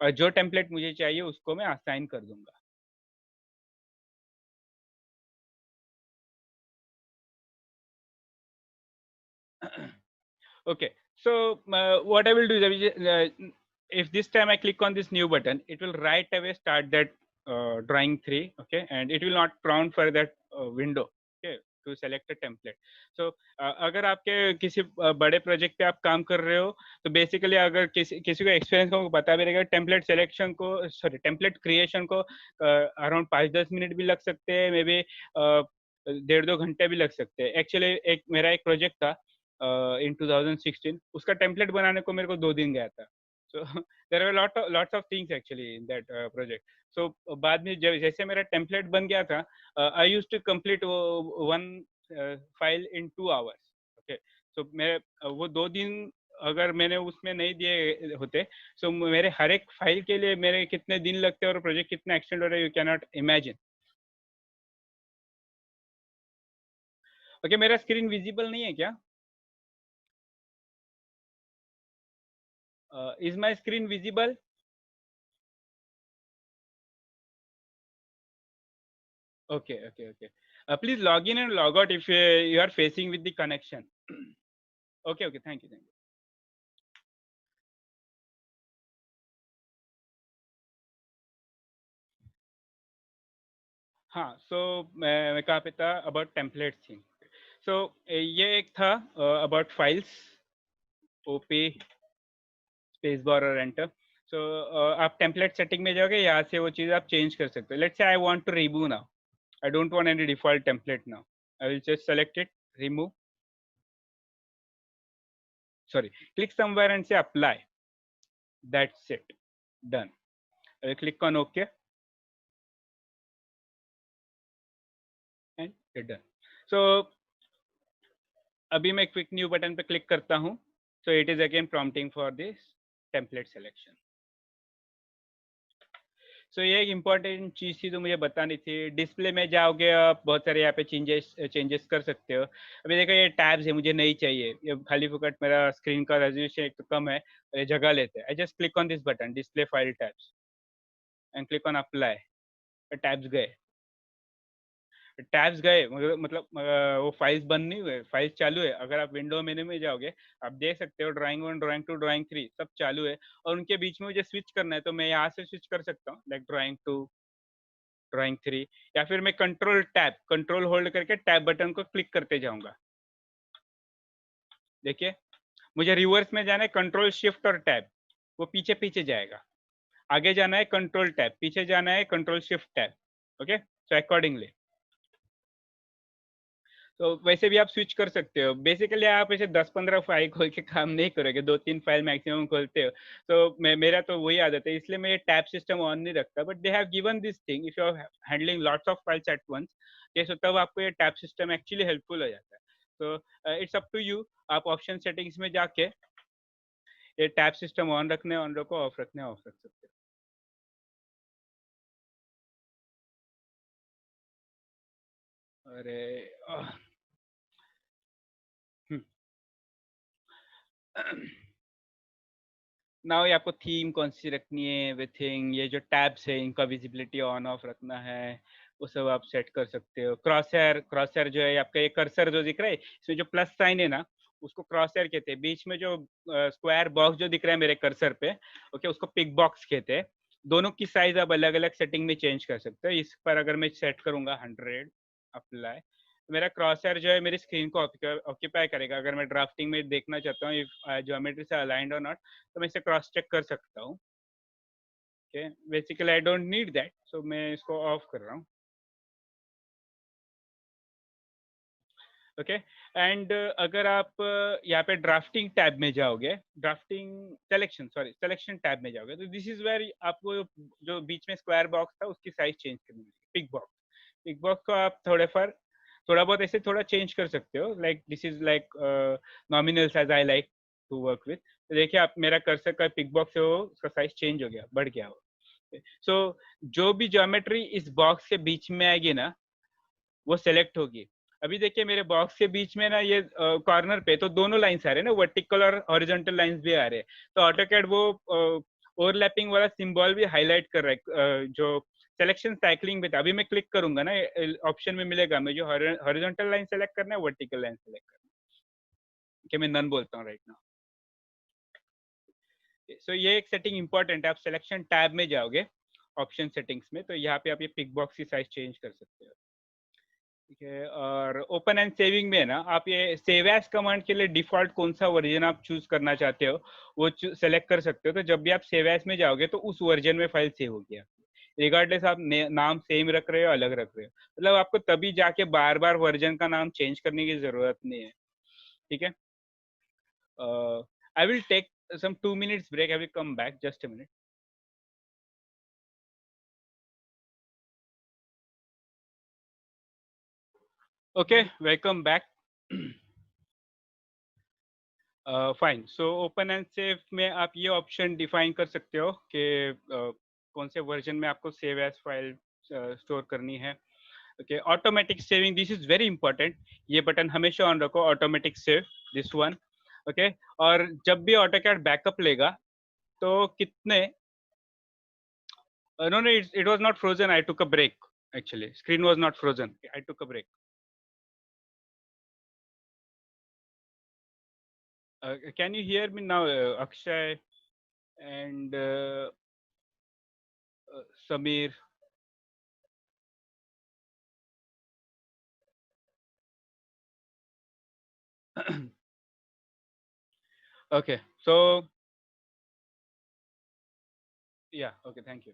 और जो टेम्पलेट मुझे चाहिए उसको मैं असाइन कर दूंगा। Okay, so what I will do is if this time I click on this new button, it will right away start that drawing 3, okay, and it will not prompt for that window, okay, to select a template. So अगर आपके किसी बड़े project पे आप काम कर रहे हो तो बेसिकली अगर किसी किसी को एक्सपीरियंस को पता भी रहेगा, टेम्पलेट सिलेक्शन को, सॉरी, टेम्पलेट क्रिएशन को अराउंड 5-10 मिनट भी लग सकते हैं, मे बी 1.5-2 घंटे भी लग सकते हैं। एक्चुअली एक मेरा एक प्रोजेक्ट था इन 2016, उसका टेम्पलेट बनाने को मेरे को 2 दिन गया था। So there are lots of things actually in that project. So बाद में जब जैसे मेरा टेम्पलेट बन गया था, I used to complete one file in 2 hours, okay. So मैं वो 2 दिन अगर मैंने उसमें नहीं दिए होते, सो मेरे हर एक फाइल के लिए मेरे कितने दिन लगते और प्रोजेक्ट कितना एक्सटेंड हो रहा है, you can not imagine. Okay, मेरा स्क्रीन विजिबल नहीं है क्या? Is my screen visible? Okay, okay, okay. Please log in and log out if you are facing with the connection. Okay, okay. Thank you, thank you. हाँ, so मैं कहाँ पे था? About templates थी। So ये एक था about files, OP, space bar और enter. So आप template setting में जाओगे, यहाँ से वो चीज़ आप change कर सकते हो। Let's say I want to remove now. I don't want any default template now. I will just select it, remove. Sorry, click somewhere and say apply. That's it. Done. I will click on OK and you're done. So अभी मैं quick new button पे क्लिक करता हूँ, so it is again prompting for this template selection. So ये एक important चीज़ थी जो मुझे बतानी थी। डिस्प्ले में जाओगे आप, बहुत सारे यहाँ पे चेंजेस चेंजेस कर सकते हो। अभी देखो ये टैब्स है, मुझे नहीं चाहिए, ये खाली फुकट मेरा स्क्रीन का रेजोल्यूशन एक तो कम है, ये जगह लेते हैं। I just click on this button, display file tabs, and click on apply. Tabs गए, टैब्स गए, मतलब वो फाइल्स बंद नहीं हुए, फाइल्स चालू है। अगर आप विंडो मेन्यू में जाओगे, आप देख सकते हो ड्राइंग 1, ड्राइंग 2, ड्राइंग 3 सब चालू है, और उनके बीच में मुझे स्विच करना है तो मैं यहाँ से स्विच कर सकता हूँ, लाइक ड्राइंग 2, ड्राइंग 3, या फिर मैं कंट्रोल होल्ड करके टैब बटन को क्लिक करते जाऊंगा। देखिए, मुझे रिवर्स में जाना है, कंट्रोल शिफ्ट और टैब, वो पीछे पीछे जाएगा। आगे जाना है कंट्रोल टैब, पीछे जाना है control shift tab. Okay, so accordingly तो वैसे भी आप स्विच कर सकते हो। बेसिकली आप ऐसे 10-15 फाइल खोल के काम नहीं करोगे, 2-3 फाइल मैक्सिमम खोलते हो। तो मेरा तो वही आदत है, इसलिए मैं ये टैब सिस्टम ऑन नहीं रखता। But they have given this thing, if you are handling lots of files at once, so तब आपको ये टैब सिस्टम एक्चुअली हेल्पफुल हो जाता है। तो इट्स अप टू यू, आप ऑप्शन सेटिंग्स में जाके ये टैब सिस्टम ऑन रखने ऑन रखो, ऑफ रखने ऑफ रख सकते हो। अरे नाउ ये आपको थीम कौन सी रखनी है, एवरीथिंग, ये जो टैब्स है इनका विजिबिलिटी ऑन ऑफ रखना है, वो सब आप सेट कर सकते हो। क्रॉसहेयर जो है आपका, ये कर्सर जो दिख रहा है, इसमें जो प्लस साइन है ना, उसको क्रॉसहेयर कहते हैं। बीच में जो स्क्वायर बॉक्स जो दिख रहा है मेरे कर्सर पे, ओके, उसको पिक बॉक्स कहते हैं। दोनों की साइज आप अलग अलग सेटिंग में चेंज कर सकते हो। इस पर अगर मैं सेट करूंगा 100, अप्लाई, मेरा क्रॉसहेयर जो है मेरी स्क्रीन को ऑक्यूपाई करेगा। अगर मैं ड्राफ्टिंग में देखना चाहता हूँ इफ ज्योमेट्री से अलाइंड और नॉट, तो मैं इसे क्रॉस चेक कर सकता हूँ। Okay, basically I don't need that, so मैं इसको ऑफ कर रहा हूँ। ओके, एंड अगर आप यहाँ पे ड्राफ्टिंग टैब में जाओगे, drafting selection, sorry, selection tab में जाओगे, तो दिस इज वेयर आपको जो बीच में स्क्वायर बॉक्स था उसकी साइज चेंज करनी है। पिक बॉक्स को आप थोड़ा बहुत ऐसे थोड़ा चेंज कर सकते हो, like this is like nominal size I like to work with. तो देखिए, आप मेरा कर्सर का पिक बॉक्स है वो, उसका साइज चेंज हो गया, बढ़ गया वो। सो जो भी ज्योमेट्री इस बॉक्स के बीच में आएगी ना, वो सेलेक्ट होगी। अभी देखिए मेरे बॉक्स के बीच में ना, ये कॉर्नर पे तो दोनों लाइंस आ रहे हैं ना, वर्टिकल और हॉरिजॉन्टल लाइंस भी आ रहे हैं। तो ऑटोकैड वो ओवरलैपिंग वाला सिंबल भी हाईलाइट कर रहा है जो सिलेक्शन साइक्लिंग में था। अभी मैं क्लिक करूंगा ना, ऑप्शन में मिलेगा मुझे हॉरिजॉन्टल लाइन सेलेक्ट करना है, वर्टिकल लाइन सेलेक्ट करना है, कि मैं नन बोलता हूँ राइट नाउ। सो ये एक सेटिंग इंपॉर्टेंट है। आप सिलेक्शन टैब में जाओगे ऑप्शन सेटिंग्स में, तो यहाँ पे आप ये पिक बॉक्स की साइज चेंज कर सकते हो, ठीक है। और ओपन एंड सेविंग में है ना, आप ये सेव एज कमांड के लिए डिफॉल्ट कौन सा वर्जन आप चूज करना चाहते हो वो सेलेक्ट कर सकते हो। तो जब भी आप सेव एज में जाओगे तो उस वर्जन में फाइल सेव होगी आपकी, रिगार्डलेस आप नाम सेम रख रहे हो अलग रख रहे हो, मतलब आपको तभी जाके बार बार वर्जन का नाम चेंज करने की जरूरत नहीं है, ठीक है। I will take some 2 minutes break. I will come back. Just a minute. Okay, welcome back. Fine. So open and save में आप ये ऑप्शन डिफाइन कर सकते हो कि कौन से वर्जन में आपको सेव एज फाइल स्टोर करनी है। Okay, automatic saving, this is very important. ये बटन हमेशा ऑन रखो, automatic save, this one. Okay, और जब भी ऑटोकैड बैकअप लेगा तो कितने no, no, it was not frozen. I took a break. Actually, screen was not frozen. I took a break. Can you hear me now, Akshay and Samir? Okay, so yeah, okay, thank you.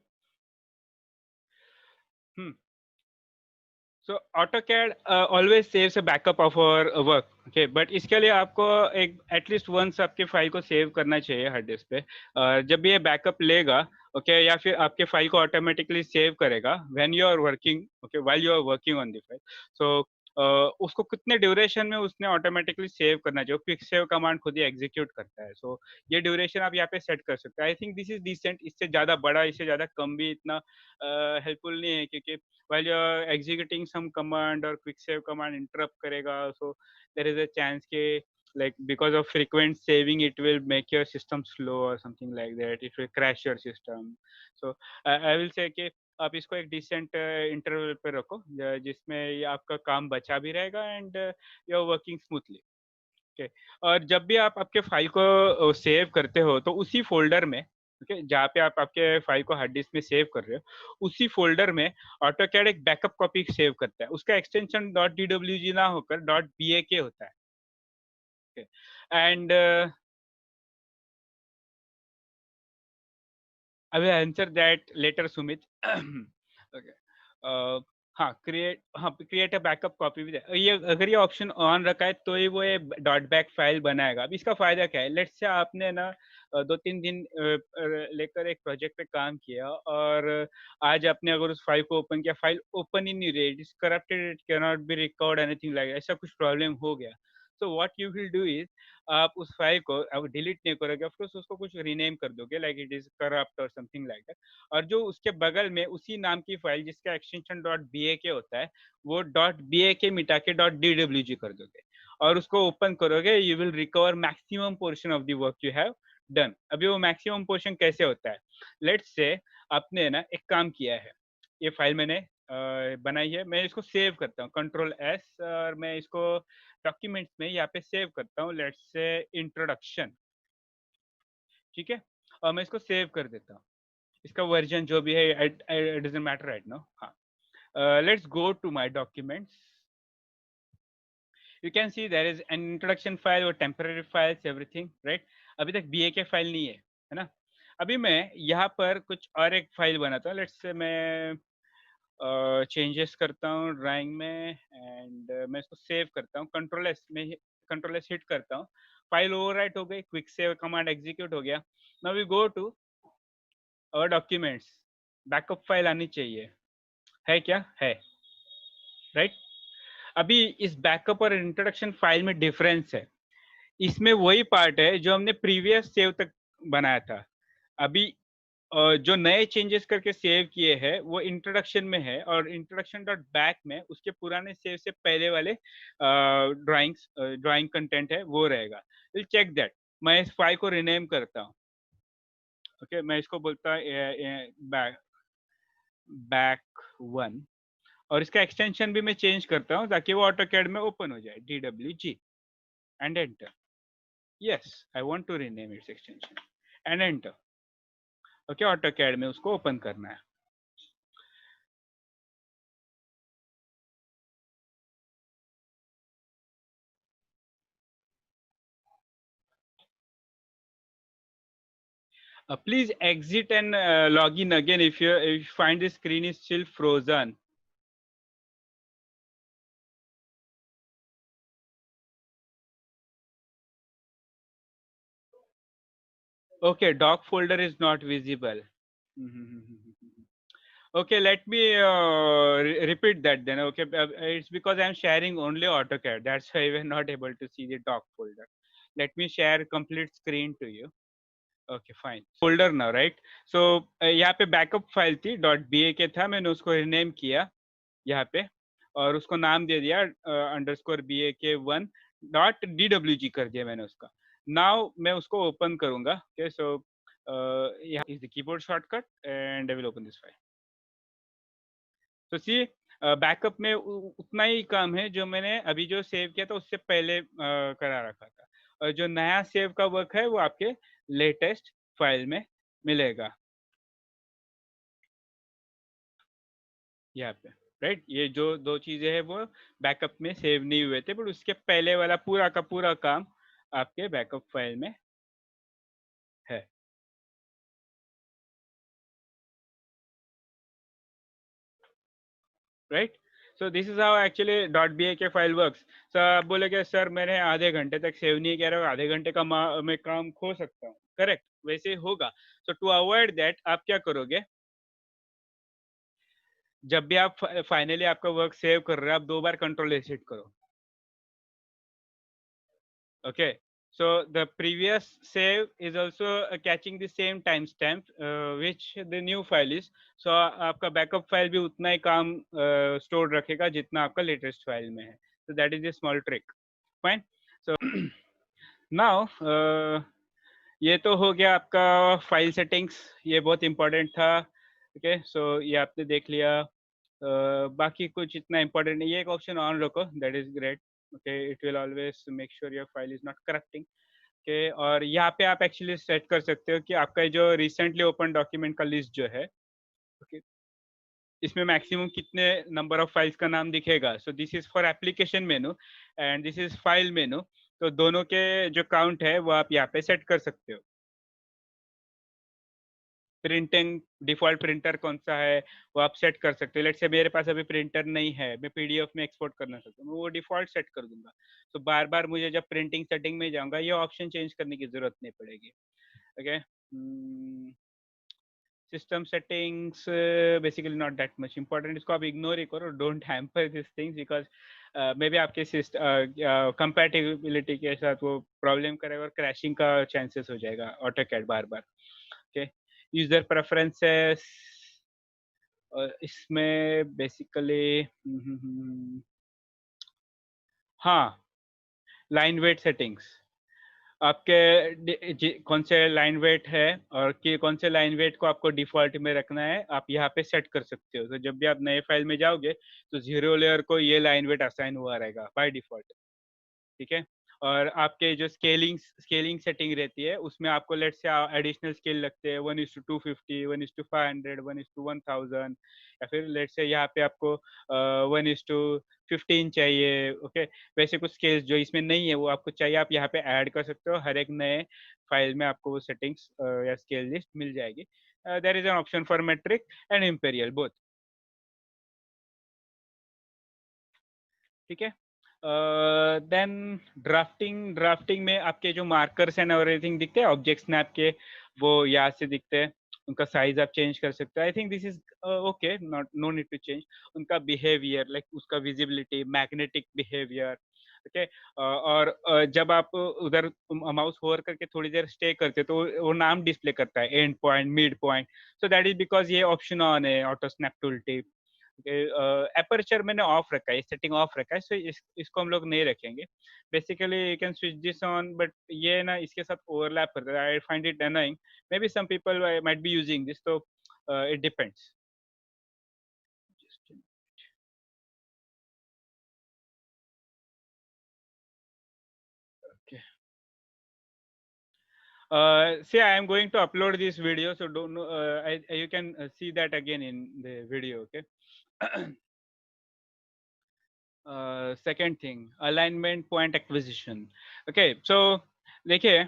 Hmm. So AutoCAD always saves a backup of our work, okay, but इसके लिए आपको एक at least once आपके file को save करना चाहिए hard disk पे। जब भी ये बैकअप लेगा, ओके, या फिर आपके फाइल को ऑटोमेटिकली सेव करेगा when you are working, okay, while you are working on the file. So उसको कितने ड्यूरेशन में उसने ऑटोमेटिकली सेव करना चाहिए, क्विक सेव कमांड खुद ही एग्जीक्यूट करता है। सो ये ड्यूरेशन आप यहाँ पे सेट कर सकते हैं। I think this is decent. इससे ज़्यादा बड़ा, इससे ज़्यादा कम भी इतना हेल्पफुल नहीं है, क्योंकि while you're executing some command or quick save command interrupt karega, so there is a chance ke like because of frequent saving it will make your system slow or something like that, it will crash your system. So I will say कि आप इसको एक decent interval पे रखो जिसमें ये आपका काम बचा भी रहेगा and you are working smoothly, okay. और जब भी आप आपके फाइल को सेव करते हो तो उसी फोल्डर में, ओके, जहाँ पे आप आपके फाइल को हार्ड डिस्क में सेव कर रहे हो उसी फोल्डर में ऑटोकैड एक बैकअप कॉपी सेव करता है। उसका एक्सटेंशन .dwg ना होकर .bak होता है, okay. And I will answer that later, Sumit. Okay. हाँ, क्रिएट अ बैकअप कॉपी भी ये अगर ये ऑप्शन ऑन रखा है तो ही वो ये डॉट बैक फाइल बनाएगा। अब इसका फायदा क्या है, लेट्स से आपने ना 2-3 दिन लेकर एक प्रोजेक्ट पे काम किया और आज आपने अगर उस फाइल को ओपन किया, फाइल ओपन ही नहीं रही, it is corrupted, it can not be recovered anything like, ऐसा कुछ प्रॉब्लम हो गया। So what you will do is, आप उस फाइल को अब डिलीट नहीं करोगे, ऑफकोर्स उसको कुछ रीनेम कर दोगे लाइक इट इज करप्ट और समथिंग लाइक दैट, और जो उसके बगल में उसी नाम की फाइल जिसका एक्सटेंशन .bak होता है वो .bak मिटा के .dwg कर दोगे और उसको ओपन करोगे, you will recover maximum portion of the work you have done. अभी वो मैक्सिमम पोर्शन कैसे होता है, लेट्स से आपने ना एक काम किया है, ये फाइल मैंने बनाई है, मैं इसको सेव करता हूँ Ctrl+S और मैं इसको डॉक्यूमेंट्स में यहाँ पे सेव करता हूँ, लेट्स से इंट्रोडक्शन, ठीक है, और मैं इसको सेव कर देता हूँ। इसका वर्जन जो भी है it doesn't matter right now. हाँ, let's go to my documents. You can see there is an introduction file और टेम्पररी फाइल्स एवरीथिंग राइट। अभी तक BAK फाइल नहीं है ना। अभी मैं यहाँ पर कुछ और एक फाइल बनाता हूँ, लेट्स से मैं चेंजेस करता हूँ ड्राइंग में एंड मैं इसको सेव करता हूँ, Ctrl+S हिट करता हूँ, फाइल ओवरराइट हो गई, क्विक सेव कमांड एग्जीक्यूट हो गया। नाउ वी गो टू और डॉक्यूमेंट्स, बैकअप फाइल आनी चाहिए, है क्या है, राइट। अभी इस बैकअप और इंट्रोडक्शन फाइल में डिफरेंस है, इसमें वही पार्ट है जो हमने प्रीवियस सेव तक बनाया था। अभी जो नए चेंजेस करके सेव किए हैं वो इंट्रोडक्शन में है और इंट्रोडक्शन डॉट बैक में उसके पुराने सेव से पहले वाले ड्राइंग कंटेंट है वो रहेगा। Will check that. मैं इस फाइल को रिनेम करता हूँ, ओके, मैं इसको बोलता बैक बैक 1, और इसका एक्सटेंशन भी मैं चेंज करता हूँ ताकि वो ऑटोकैड में ओपन हो जाए, DWG, and enter. Yes, I want to rename its extension, and enter. Okay, AutoCAD में उसको ओपन करना है. Please exit and log in again if you find the screen is still frozen. Okay, doc folder is not visible. Okay, let me repeat that then. Okay, it's because I'm sharing only AutoCAD. That's why we're not able to see the doc folder. Let me share complete screen to you. Okay, fine. Folder now, right? So यहाँ पे backup file थी .bak था, मैंने उसको rename किया यहाँ पे, और उसको नाम दे दिया _bak1.dwg कर दिया मैंने उसका. नाउ मैं उसको ओपन करूंगा. ओके, सो यहाँ is the keyboard shortcut and I will open this file. तो सी बैकअप में उतना ही काम है जो मैंने अभी जो सेव किया था उससे पहले करा रखा था, और जो नया सेव का वर्क है वो आपके लेटेस्ट फाइल में मिलेगा यहाँ पे, राइट. ये जो दो चीजें हैं वो बैकअप में सेव नहीं हुए थे, बट उसके पहले वाला पूरा का पूरा काम आपके बैकअप फाइल में है. Right. So this is how actually .bak file works. So आप बोलेगे सर मैंने आधे घंटे तक सेव नहीं किया रहा, आधे घंटे का मैं काम खो सकता हूँ. करेक्ट, वैसे होगा. सो टू अवॉइड दैट आप क्या करोगे, जब भी आप फाइनली आपका वर्क सेव कर रहे हो, आप 2 बार कंट्रोल एस हिट करो. Okay, so the previous save is also catching the same timestamp which the new file is. So आपका backup file भी उतना ही काम stored रखेगा जितना आपका latest file में है. So that is a small trick. Fine. So now ये तो हो गया आपका फाइल सेटिंग्स, ये बहुत इंपॉर्टेंट था. ओके, सो ये आपने देख लिया. बाकी कुछ इतना इंपॉर्टेंट नहीं. ये एक ऑप्शन ऑन रखो, that is great. Okay, it will always make sure your file is not corrupting. Okay, और यहाँ पे आप एक्चुअली सेट कर सकते हो कि आपका जो रिसेंटली ओपन डॉक्यूमेंट का लिस्ट जो है, ओके, इसमें मैक्सिमम कितने नंबर ऑफ फाइल्स का नाम दिखेगा. सो this is for application menu and this is file menu. तो दोनों के जो काउंट है वो आप यहाँ पे सेट कर सकते हो. प्रिंटिंग डिफॉल्ट प्रिंटर कौन सा है वो आप सेट कर सकते हो. लेट्स से मेरे पास अभी प्रिंटर नहीं है, मैं पीडीएफ में एक्सपोर्ट करना चाहता हूँ, मैं वो डिफॉल्ट सेट कर दूंगा. तो बार बार मुझे जब प्रिंटिंग सेटिंग में जाऊंगा ये ऑप्शन चेंज करने की जरूरत नहीं पड़ेगी. Okay, system settings basically not that much important. इसको आप इग्नोर ही करो, don't hamper this things because may be आपके कंपैटिबिलिटी के साथ वो प्रॉब्लम करेगा और क्रैशिंग का चांसेस हो जाएगा ऑटोकैड बार बार. ओके, यूजर प्रेफरेंसेस, इसमें बेसिकली हाँ, लाइन वेट सेटिंग्स आपके कौन से लाइन वेट है और कि कौन से लाइन वेट को आपको डिफॉल्ट में रखना है, आप यहाँ पे सेट कर सकते हो. तो जब भी आप नए फाइल में जाओगे तो 0 लेयर को ये लाइन वेट असाइन हुआ रहेगा बाय डिफॉल्ट. ठीक है, और आपके जो स्केलिंग सेटिंग रहती है उसमें आपको लेट से एडिशनल स्केल लगते हैं 1:250, 1:500, 1:1000, या फिर लेट से यहाँ पे आपको 1:15 चाहिए. ओके, वैसे कुछ स्केल्स जो इसमें नहीं है वो आपको चाहिए, आप यहाँ पे ऐड कर सकते हो. हर एक नए फाइल में आपको वो सेटिंग्स या स्केल लिस्ट मिल जाएगी. There is an option for metric and imperial both. ठीक है. देन ड्राफ्टिंग में आपके जो मार्कर्स एंड एवरीथिंग दिखते हैं ऑब्जेक्ट्स में आपके, वो यहाँ से दिखते हैं. उनका साइज आप चेंज कर सकते हो. I think this is okay, not no need to change. उनका बिहेवियर लाइक उसका विजिबिलिटी, मैग्नेटिक बिहेवियर. ओके, और जब आप उधर माउस होवर करके थोड़ी देर स्टे करते तो वो नाम डिस्प्ले करता है, and point, mid point. So that is because ये ऑप्शन ऑन है auto snap tool tip. Aperture मैंने ऑफ रखा है, सेटिंग ऑफ रखा है, सो इसको हम लोग नहीं रखेंगे। Basically you can switch this on, but ये ना इसके साथ ओवरलैप करता है, I find it annoying, maybe some people might be using this, तो it depends. Okay. See, I am going to upload this video, so don't know, you can see that again in the video, okay? Second thing, alignment point acquisition. Okay, so देखिए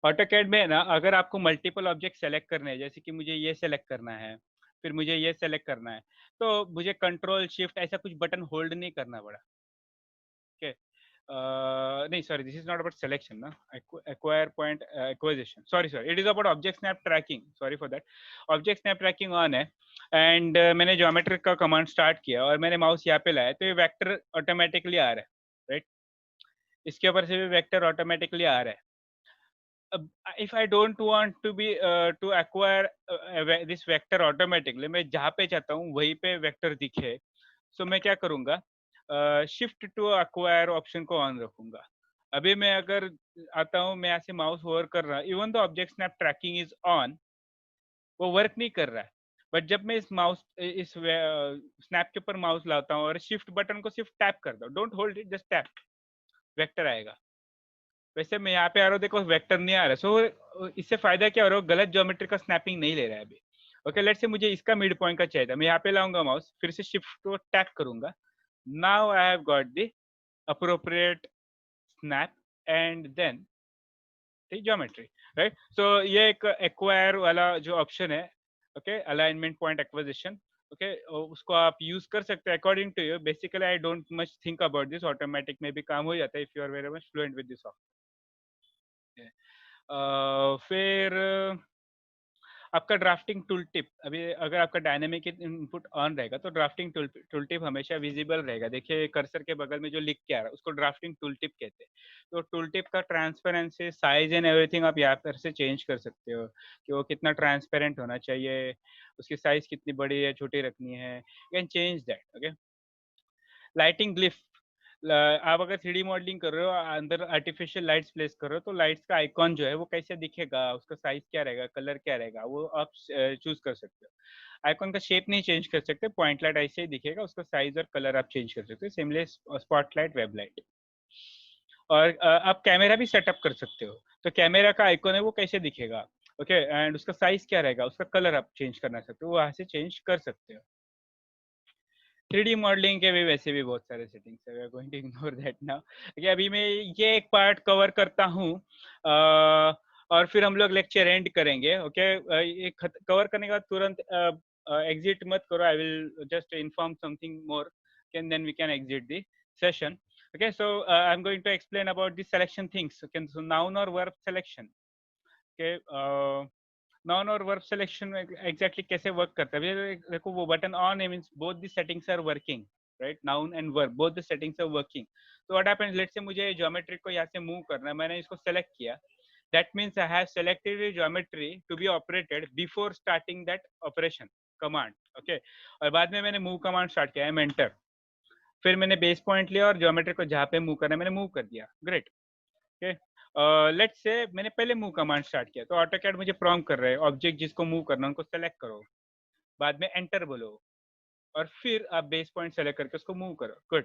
AutoCAD में ना अगर आपको multiple object select करने हैं, जैसे कि मुझे ये सेलेक्ट करना है, फिर मुझे ये सेलेक्ट करना है, तो मुझे कंट्रोल शिफ्ट ऐसा कुछ बटन होल्ड नहीं करना पड़ा। ओके, नहीं sorry, this is not about selection ना, acquire point acquisition, sorry it is about object snap tracking, sorry for that. Object snap tracking on है एंड मैंने ज्योमेट्रिक का कमांड स्टार्ट किया और मैंने माउस यहाँ पे लाया, तो ये वेक्टर ऑटोमेटिकली आ रहा है, राइट? इसके ऊपर से भी वेक्टर ऑटोमेटिकली आ रहा है। If I don't want to be to acquire this vector automatically, मैं जहाँ पे चाहता हूँ वहीं पे वेक्टर दिखे, so मैं क्या करूँगा, शिफ्ट टू एक्वायर ऑप्शन को ऑन रखूंगा। अभी मैं अगर आता हूँ, मैं ऐसे माउस होवर कर रहा, even the object snap tracking is on, वो वर्क नहीं कर रहा है। बट जब मैं इस स्नैप के ऊपर माउस लाता हूँ और शिफ्ट बटन को सिर्फ टैप करता हूँ, don't hold it, just tap, vector आएगा। वैसे मैं यहाँ पे आ रहा हूँ, देखो वेक्टर नहीं आ रहा है, सो इससे फायदा क्या हो रहा है, गलत ज्योमेट्री का स्नैपिंग नहीं ले रहा है अभी। ओके, लेट्स से मुझे इसका मिड पॉइंट का चाहिए था, मैं यहाँ पे लाऊंगा माउस, फिर से शिफ्ट को टैप करूंगा, now I have got the appropriate snap and then the geometry, right? So ये एक acquire वाला जो ऑप्शन है, okay, alignment point acquisition, okay, उसको आप यूज कर सकते हैं according to you। basically I don't much think about this, automatic में भी काम हो जाता है if you are very much fluent with this software। फिर आपका ड्राफ्टिंग टूल टिप, अभी अगर आपका डायनेमिक इनपुट ऑन रहेगा तो ड्राफ्टिंग टूल टिप हमेशा विजिबल रहेगा। देखिए कर्सर के बगल में जो लिख के आ रहा है उसको ड्राफ्टिंग टूल टिप कहते हैं। तो टूल टिप का ट्रांसपेरेंसी, साइज एंड एवरीथिंग आप यहाँ पर से चेंज कर सकते हो कि वो कितना ट्रांसपेरेंट होना चाहिए, उसकी साइज कितनी बड़ी या छोटी रखनी है, you can change that. Okay, lighting glyph, आप अगर 3D मॉडलिंग कर रहे हो, अंदर आर्टिफिशियल लाइट्स प्लेस कर रहे हो, तो लाइट्स का आइकॉन जो है वो कैसे दिखेगा, उसका साइज क्या रहेगा, कलर क्या रहेगा, वो आप चूज कर सकते हो। आइकॉन का शेप नहीं चेंज कर सकते, पॉइंट लाइट ऐसे ही दिखेगा, उसका साइज और कलर आप चेंज कर सकते हो। सिमिलरली स्पॉटलाइट, वेब लाइट, और आप कैमरा भी सेटअप कर सकते हो, तो कैमरा का आइकॉन है वो कैसे दिखेगा, ओके, एंड उसका साइज क्या रहेगा, उसका कलर आप चेंज करना सकते हो, वहां से चेंज कर सकते हो। 3D मॉडलिंग के भी वैसे भी बहुत सारे सेटिंग्स है, we are going to ignore that now. okay, अभी मैं ये एक पार्ट कवर करता हूँ और फिर हम लोग लेक्चर एंड करेंगे। ओके, ये कवर करने के बाद तुरंत एग्जिट मत करो, I will just inform something more, can then we can exit the session. okay, so I am going to explain about the selection things। okay, so noun or verb selection। okay, noun और verb selection में exactly कैसे work करता है, देखो वो button on है means both the settings are working, right? Noun and verb both the settings are working. तो what happens, let's say मुझे ज्योमेट्री को यहाँ से मूव करना है, मैंने इसको सेलेक्ट किया, that means I have selected the geometry to be operated before starting that operation command. Okay, और बाद में मैंने मूव कमांड स्टार्ट किया, है एंटर, फिर मैंने बेस पॉइंट लिया और ज्योमेट्री को जहाँ पे मूव करना है मैंने मूव कर दिया, ग्रेट। ओके, लेट्स से मैंने पहले मूव कमांड स्टार्ट किया, तो ऑटोकैड मुझे प्रॉम्प्ट कर रहा है ऑब्जेक्ट जिसको मूव करना है उनको सेलेक्ट करो, बाद में एंटर बोलो और फिर आप बेस पॉइंट सेलेक्ट करके उसको मूव करो, गुड।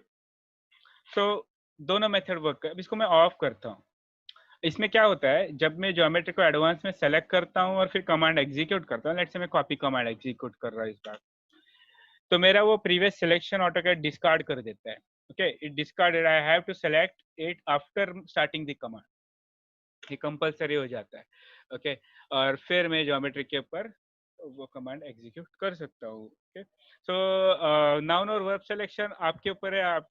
सो दोनों मेथड वर्क कर। अब इसको मैं ऑफ करता हूँ। इसमें क्या होता है, जब मैं ज्योमेट्री को एडवांस में सेलेक्ट करता हूँ और फिर कमांड एग्जीक्यूट करता हूँ, लेट्स से मैं कॉपी कमांड एग्जीक्यूट कर रहा हूँ इस बार, तो मेरा वो प्रीवियस सिलेक्शन ऑटोकैड डिस्कार्ड कर देता है। Okay, it discarded, I have to select it after starting the command, ये कंपलसरी हो जाता है। ओके, और फिर मैं ज्योमेट्री के ऊपर वो कमांड एग्जीक्यूट कर सकता हूँ। ओके, सो नाउन और वर्ब सिलेक्शन आपके ऊपर है, आप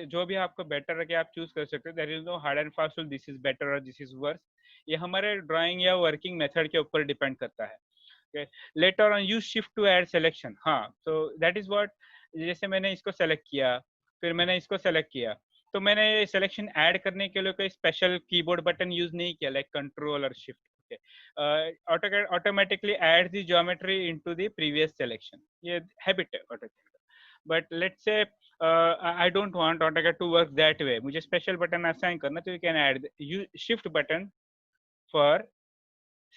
जो भी आपको बेटर लगे आप चूज कर सकते हो। There is no hard and fast rule, this is better और दिस इज वर्स, ये हमारे ड्राइंग या वर्किंग मेथड के ऊपर डिपेंड करता है। Okay, later on use shift to add selection, हाँ, सो दैट इज व्हाट, जैसे मैंने इसको सेलेक्ट किया, फिर मैंने इसको सेलेक्ट किया, तो मैंने सिलेक्शन ऐड करने के लिए कोई स्पेशल कीबोर्ड बटन यूज नहीं किया, लाइक कंट्रोल और shift. Okay. AutoCAD automatically adds the geometry into the previous selection. ये habit है AutoCAD का. But let's say I don't want AutoCAD to work that way. मुझे special button assign करना, तो you can add you shift button for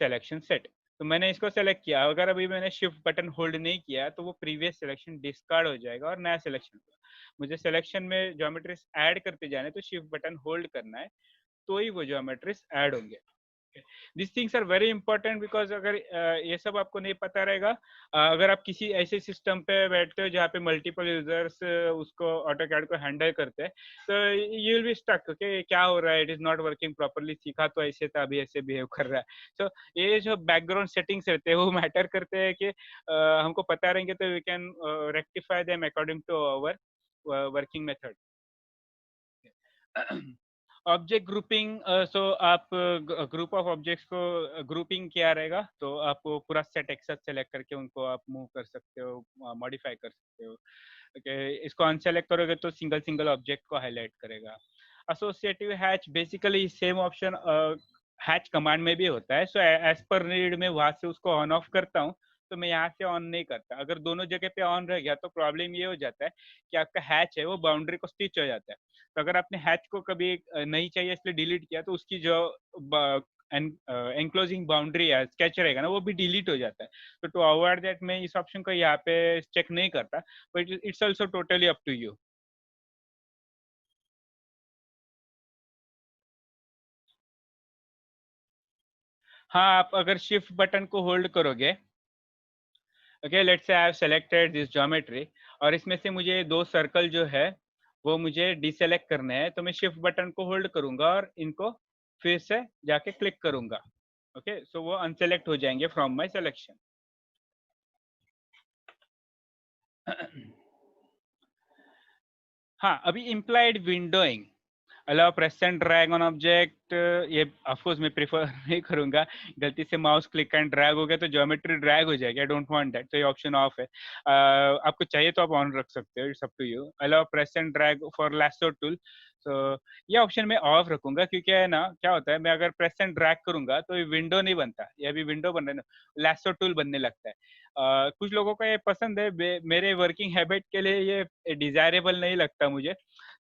selection set. तो मैंने इसको select किया, अगर अभी मैंने शिफ्ट बटन होल्ड नहीं किया तो वो प्रीवियस सिलेक्शन डिस्कार्ड हो जाएगा और नया सिलेक्शन होगा. मुझे सिलेक्शन में ज्योमेट्रीज ऐड करते जाने तो शिफ्ट बटन होल्ड करना है, तो ही वो ज्योमेट्रीज ऐड होंगे. This things are very important because अगर ये सब आपको नहीं पता रहेगा, अगर आप किसी ऐसे सिस्टम पे बैठते हो जहाँ पे मल्टीपल यूजर्स उसको ऑटोकैड को हैंडल करते हैं, तो you will be stuck. Okay, क्या हो रहा है, it is not working properly, सीखा तो ऐसे था, अभी ऐसे बिहेव कर रहा है. सो ये जो बैकग्राउंड सेटिंग्स रहते हैं वो मैटर करते हैं कि हमको पता रहेंगे तो we can rectify them according to our working method. Object grouping, so आप ग्रुप ऑफ ऑब्जेक्ट्स को ग्रुपिंग किया रहेगा, तो आप पूरा सेट एक साथ सेलेक्ट करके उनको आप मूव कर सकते हो, मॉडिफाई कर सकते हो. ओके, इसको अनसेलेक्ट करोगे तो सिंगल सिंगल ऑब्जेक्ट को हाईलाइट करेगा. Associative hatch basically same option hatch command में भी होता है. सो एज पर नीड में वहां से उसको ऑन ऑफ करता हूँ, तो मैं यहाँ से ऑन नहीं करता. अगर दोनों जगह पे ऑन रह गया तो प्रॉब्लम ये हो जाता है कि आपका हैच है वो बाउंड्री को स्टिच हो जाता है. तो अगर आपने हैच को कभी नहीं चाहिए इसलिए डिलीट किया, तो उसकी जो एनक्लोजिंग बाउंड्री है, स्केच रहेगा ना, वो भी डिलीट हो जाता है. तो टू अवॉइड दैट मैं इस ऑप्शन को यहाँ पे चेक नहीं करता, but it's also totally up to you. हाँ, आप अगर शिफ्ट बटन को होल्ड करोगे, okay, let's say I have selected this geometry, और इसमें से मुझे दो सर्कल जो है वो मुझे डिसेलेक्ट करने हैं, तो मैं शिफ्ट बटन को होल्ड करूंगा और इनको फिर से जाके क्लिक करूंगा. ओके, सो वो अनसेलेक्ट हो जाएंगे फ्रॉम माय सिलेक्शन. हाँ, अभी implied windowing, allow press and drag on object, ये ऑफ कोर्स मैं प्रेफर नहीं करूंगा. गलती से माउस क्लिक एंड ड्रैग हो गया तो ज्योमेट्री ड्रैग हो जाएगी, आई डोंट वांट दैट, तो ये ऑप्शन ऑफ है. आपको चाहिए तो आप ऑन रख सकते हो, it's up to you. Allow press and drag for lasso tool, तो ये ऑप्शन मैं ऑफ रखूंगा, क्योंकि है ना, क्या होता है, मैं अगर प्रेस एंड ड्रैग करूंगा तो ये विंडो नहीं बनता, ये अभी विंडो बन रहा है ना, लासो टूल बनने लगता है. कुछ लोगों को ये पसंद है, मेरे वर्किंग हैबिट के लिए ये डिजायरेबल नहीं लगता मुझे.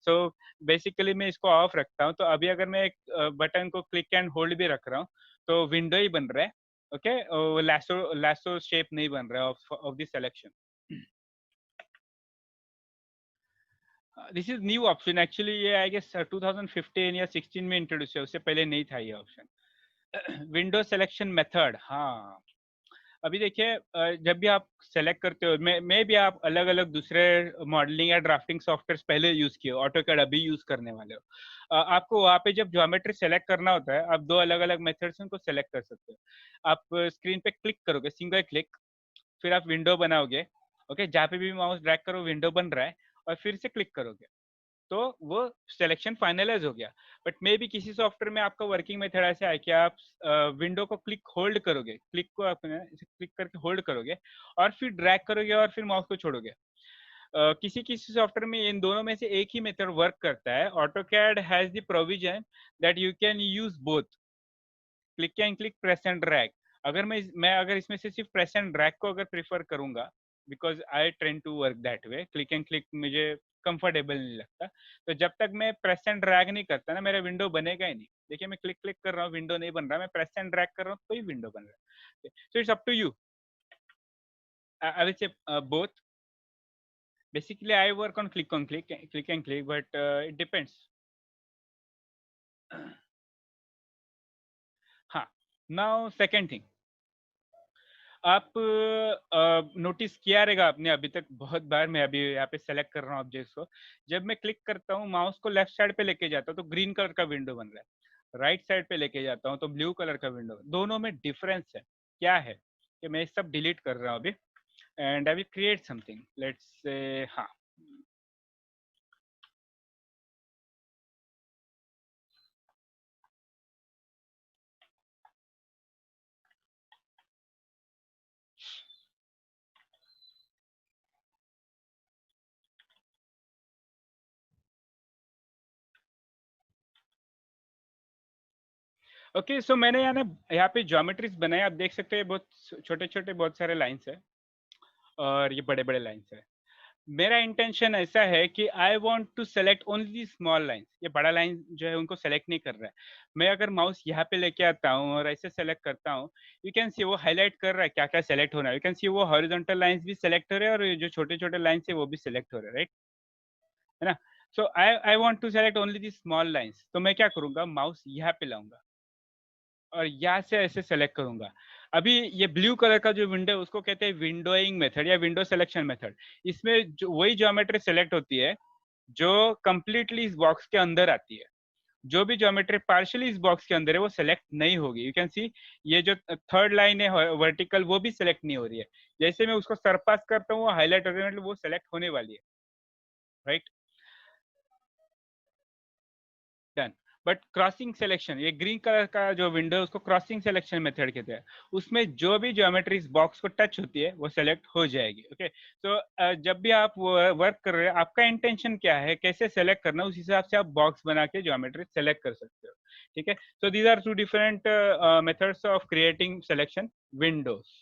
सो बेसिकली मैं इसको ऑफ रखता हूँ. तो अभी अगर मैं एक बटन को क्लिक एंड होल्ड भी रख रहा हूँ तो विंडो ही बन रहा है. ओके, लासो लासो शेप नहीं बन रहा है of the selection. This is new option actually, ये आई गेस 2015 या 16 में इंट्रोड्यूस है, उससे पहले नहीं था ये ऑप्शन. विंडो सिलेक्शन मेथड, हाँ. अभी देखिए, जब भी आप सेलेक्ट करते हो, मैं भी आप अलग अलग दूसरे मॉडलिंग या ड्राफ्टिंग सॉफ्टवेयर पहले यूज किए, ऑटोकैड अभी यूज करने वाले हो. आपको वहाँ पे जब ज्योमेट्री सेलेक्ट करना होता है, आप दो अलग अलग मेथड्स उनको सेलेक्ट कर सकते हो. आप स्क्रीन पे क्लिक करोगे, सिंगल क्लिक, फिर आप विंडो बनाओगे. ओके, जहाँ पे भी माउस ड्रैग करो विंडो बन रहा है, और फिर से क्लिक करोगे तो वो सिलेक्शन फाइनलाइज हो गया. बट मे भी किसी सॉफ्टवेयर में आपका वर्किंग मेथड ऐसा है कि आप विंडो को क्लिक होल्ड करोगे, क्लिक को आप क्लिक करके होल्ड करोगे और फिर ड्रैग करोगे और फिर माउस को छोड़ोगे. किसी किसी सॉफ्टवेयर में इन दोनों में से एक ही मेथड वर्क करता है. AutoCAD has the provision that you can use both, click and click, press and drag. अगर मैं अगर इसमें से सिर्फ प्रेस एंड ड्रैग को अगर प्रेफर करूंगा, because I train to work that way, click and click मुझे कंफर्टेबल नहीं लगता. तो जब तक मैं प्रेस एंड ड्रैग नहीं करता ना, मेरा विंडो बनेगा ही नहीं. देखिए, मैं क्लिक क्लिक कर रहा हूँ, विंडो नहीं बन रहा, मैं प्रेस एंड ड्रैग कर रहा हूँ तो ही विंडो बन रहा है. So it's up to you. I will say both. Basically I work on click and click, but it depends. हाँ. नाउ सेकेंड थिंग, आप नोटिस किया रहेगा आपने अभी तक बहुत बार, मैं अभी यहाँ पे सेलेक्ट कर रहा हूँ ऑब्जेक्ट्स को, जब मैं क्लिक करता हूँ माउस को लेफ्ट साइड पे लेके जाता हूँ तो ग्रीन कलर का विंडो बन रहा है, राइट साइड पे लेके जाता हूँ तो ब्लू कलर का विंडो. दोनों में डिफरेंस है. क्या है कि मैं सब डिलीट कर रहा हूँ अभी, and I will create something, let's say, हाँ. ओके, सो मैंने यहाँ पे ज्योमेट्रीज बनाए, आप देख सकते हैं बहुत छोटे-छोटे बहुत सारे लाइन्स है और ये बड़े-बड़े लाइन्स है। मेरा इंटेंशन ऐसा है कि I want to select only small lines, ये बड़ा लाइन जो है उनको सेलेक्ट नहीं कर रहा है। मैं अगर माउस यहाँ पे लेके आता हूँ और ऐसे सेलेक्ट करता हूँ, यू कैन सी वो हाइलाइट कर रहा है क्या-क्या सेलेक्ट होना है। यू कैन सी वो हॉरिजॉन्टल लाइन्स भी सेलेक्ट हो रहे हैं और ये जो छोटे-छोटे लाइन्स है वो भी सेलेक्ट हो रहे हैं, राइट? है ना? So I I want to select only the small lines, तो मैं क्या करूँगा, माउस यहाँ पे लाऊँगा और यहाँ से ऐसे सेलेक्ट करूँगा। अभी ये ब्लू कलर का जो विंडो है उसको कहते हैं विंडोइंग मेथड या विंडो सिलेक्शन मेथड। इसमें जो वही ज्योमेट्री सेलेक्ट होती है जो कंप्लीटली इस बॉक्स के अंदर आती है। जो भी ज्योमेट्री पार्शियली इस बॉक्स के अंदर है वो सेलेक्ट नहीं होगी। यू कैन सी ये जो थर्ड लाइन है वर्टिकल वो भी सेलेक्ट नहीं हो रही है। जैसे मैं उसको सरपास करता हूँ वो हाईलाइट हो रही है, मतलब वो सेलेक्ट होने वाली है, right? Done. But crossing selection, ये ग्रीन कलर का जो विंडो है उसको क्रॉसिंग सिलेक्शन मेथड कहते हैं। उसमें जो भी ज्योमेट्री इस बॉक्स को टच होती है वो सेलेक्ट हो जाएगी। ओके, तो जब भी आप वर्क कर रहे हैं आपका इंटेंशन क्या है, कैसे सेलेक्ट करना, उस हिसाब से आप बॉक्स बना के ज्योमेट्री सेलेक्ट कर सकते हो। ठीक है, so these are two different methods of creating selection windows.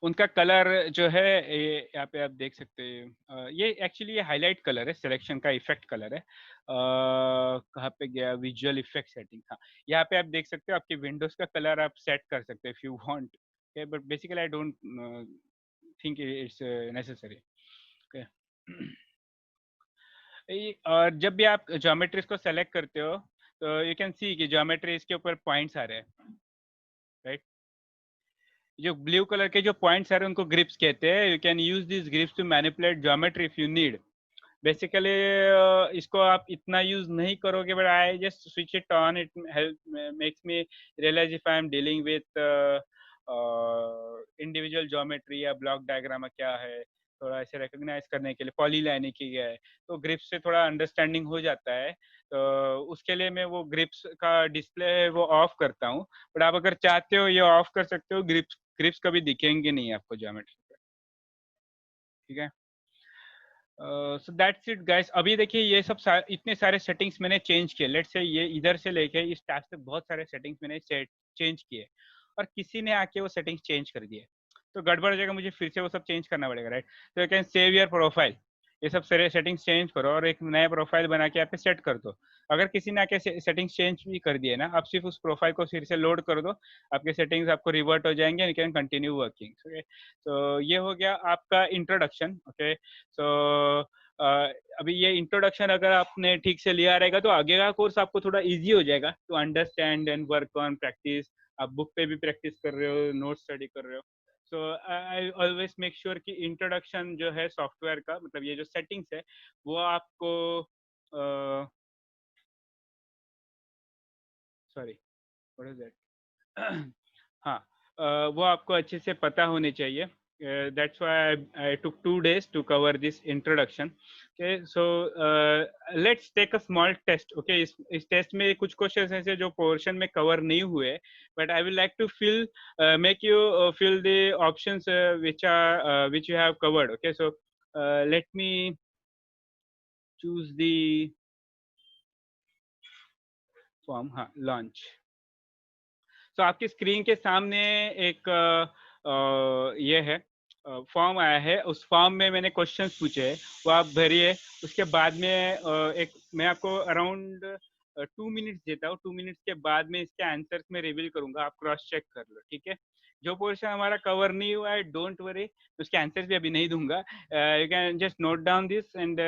उनका कलर जो है ये यहाँ पे आप देख सकते हैं, ये एक्चुअली ये हाईलाइट कलर है, सिलेक्शन का इफेक्ट कलर है। कहाँ पे गया, विजुअल इफेक्ट सेटिंग, हाँ यहाँ पे आप देख सकते हो आपके विंडोज का कलर आप सेट कर सकते हैं if you want, but basically I don't think it's necessary. और जब भी आप ज्योमेट्रीज को सेलेक्ट करते हो तो यू कैन सी कि ज्योमेट्रीज के ऊपर पॉइंट्स आ रहे हैं, राइट? जो ब्लू कलर के जो पॉइंट्स आ रहे हैं उनको ग्रिप्स कहते हैं। You can use this grips to manipulate geometry if you need. Basically इसको आप इतना यूज नहीं करोगे, but I just switch it on, it help makes me realize if I am dealing with individual geometry या block diagram क्या है, थोड़ा ऐसे रिकॉग्नाइज करने के लिए पॉलीलाइन की है, तो ग्रिप्स से थोड़ा अंडरस्टैंडिंग हो जाता है। तो उसके लिए मैं वो ग्रिप्स का डिस्प्ले है वो ऑफ करता हूँ, बट आप अगर चाहते हो ये ऑफ कर सकते हो, ग्रिप्स ग्रिप्स कभी दिखेंगे नहीं आपको ज्योमेट्री पे। ठीक है, सो दैट्स इट गाइस। अभी देखिए ये सब इतने सारे सेटिंग्स मैंने चेंज किए, लेट्स से ये इधर से लेके इस टैब तक बहुत सारे सेटिंग्स मैंने चेंज किए और किसी ने आके वो सेटिंग्स चेंज कर दिए, तो गड़बड़ हो जाएगा, मुझे फिर से वो सब चेंज करना पड़ेगा, राइट? तो you can save your profile, ये सब सारे सेटिंग्स चेंज करो और एक नया प्रोफाइल बना के यहाँ पे सेट कर दो। अगर किसी ने आके सेटिंग्स चेंज भी कर दिए ना, आप सिर्फ उस प्रोफाइल को फिर से लोड कर दो, आपके सेटिंग्स आपको रिवर्ट हो जाएंगे and you can continue working. Okay, तो ये हो गया आपका इंट्रोडक्शन। ओके, सो अभी ये इंट्रोडक्शन अगर आपने ठीक से लिया रहेगा तो आगे का कोर्स आपको थोड़ा इजी हो जाएगा to understand and work on practice. आप बुक पे भी प्रैक्टिस कर रहे हो, नोट स्टडी कर रहे हो, सो आई ऑलवेज मेक श्योर कि इंट्रोडक्शन जो है सॉफ्टवेयर का, मतलब ये जो सेटिंग्स है वो आपको सॉरी व्हाट इज दैट हाँ, वो आपको अच्छे से पता होने चाहिए। That's why I took 2 days to cover this introduction. Okay, so let's take a small test. Okay, इस टेस्ट में कुछ क्वेश्चंस ऐसे जो पोर्शन में कवर नहीं हुए, but I will like to fill make you fill the options which you have covered. Okay, so let me choose the form, हाँ launch. तो आपकी स्क्रीन के सामने एक ये है फॉर्म आया है, उस फॉर्म में मैंने क्वेश्चंस पूछे हैं, वो आप भरिए। उसके बाद में एक मैं आपको अराउंड 2 मिनट्स देता हूँ, 2 मिनट्स के बाद में इसके आंसर्स में रिवील करूंगा, आप क्रॉस चेक कर लो, ठीक है? जो पोर्शन हमारा कवर नहीं हुआ है डोंट वरी, उसके आंसर्स भी अभी नहीं दूंगा, you can just note down this and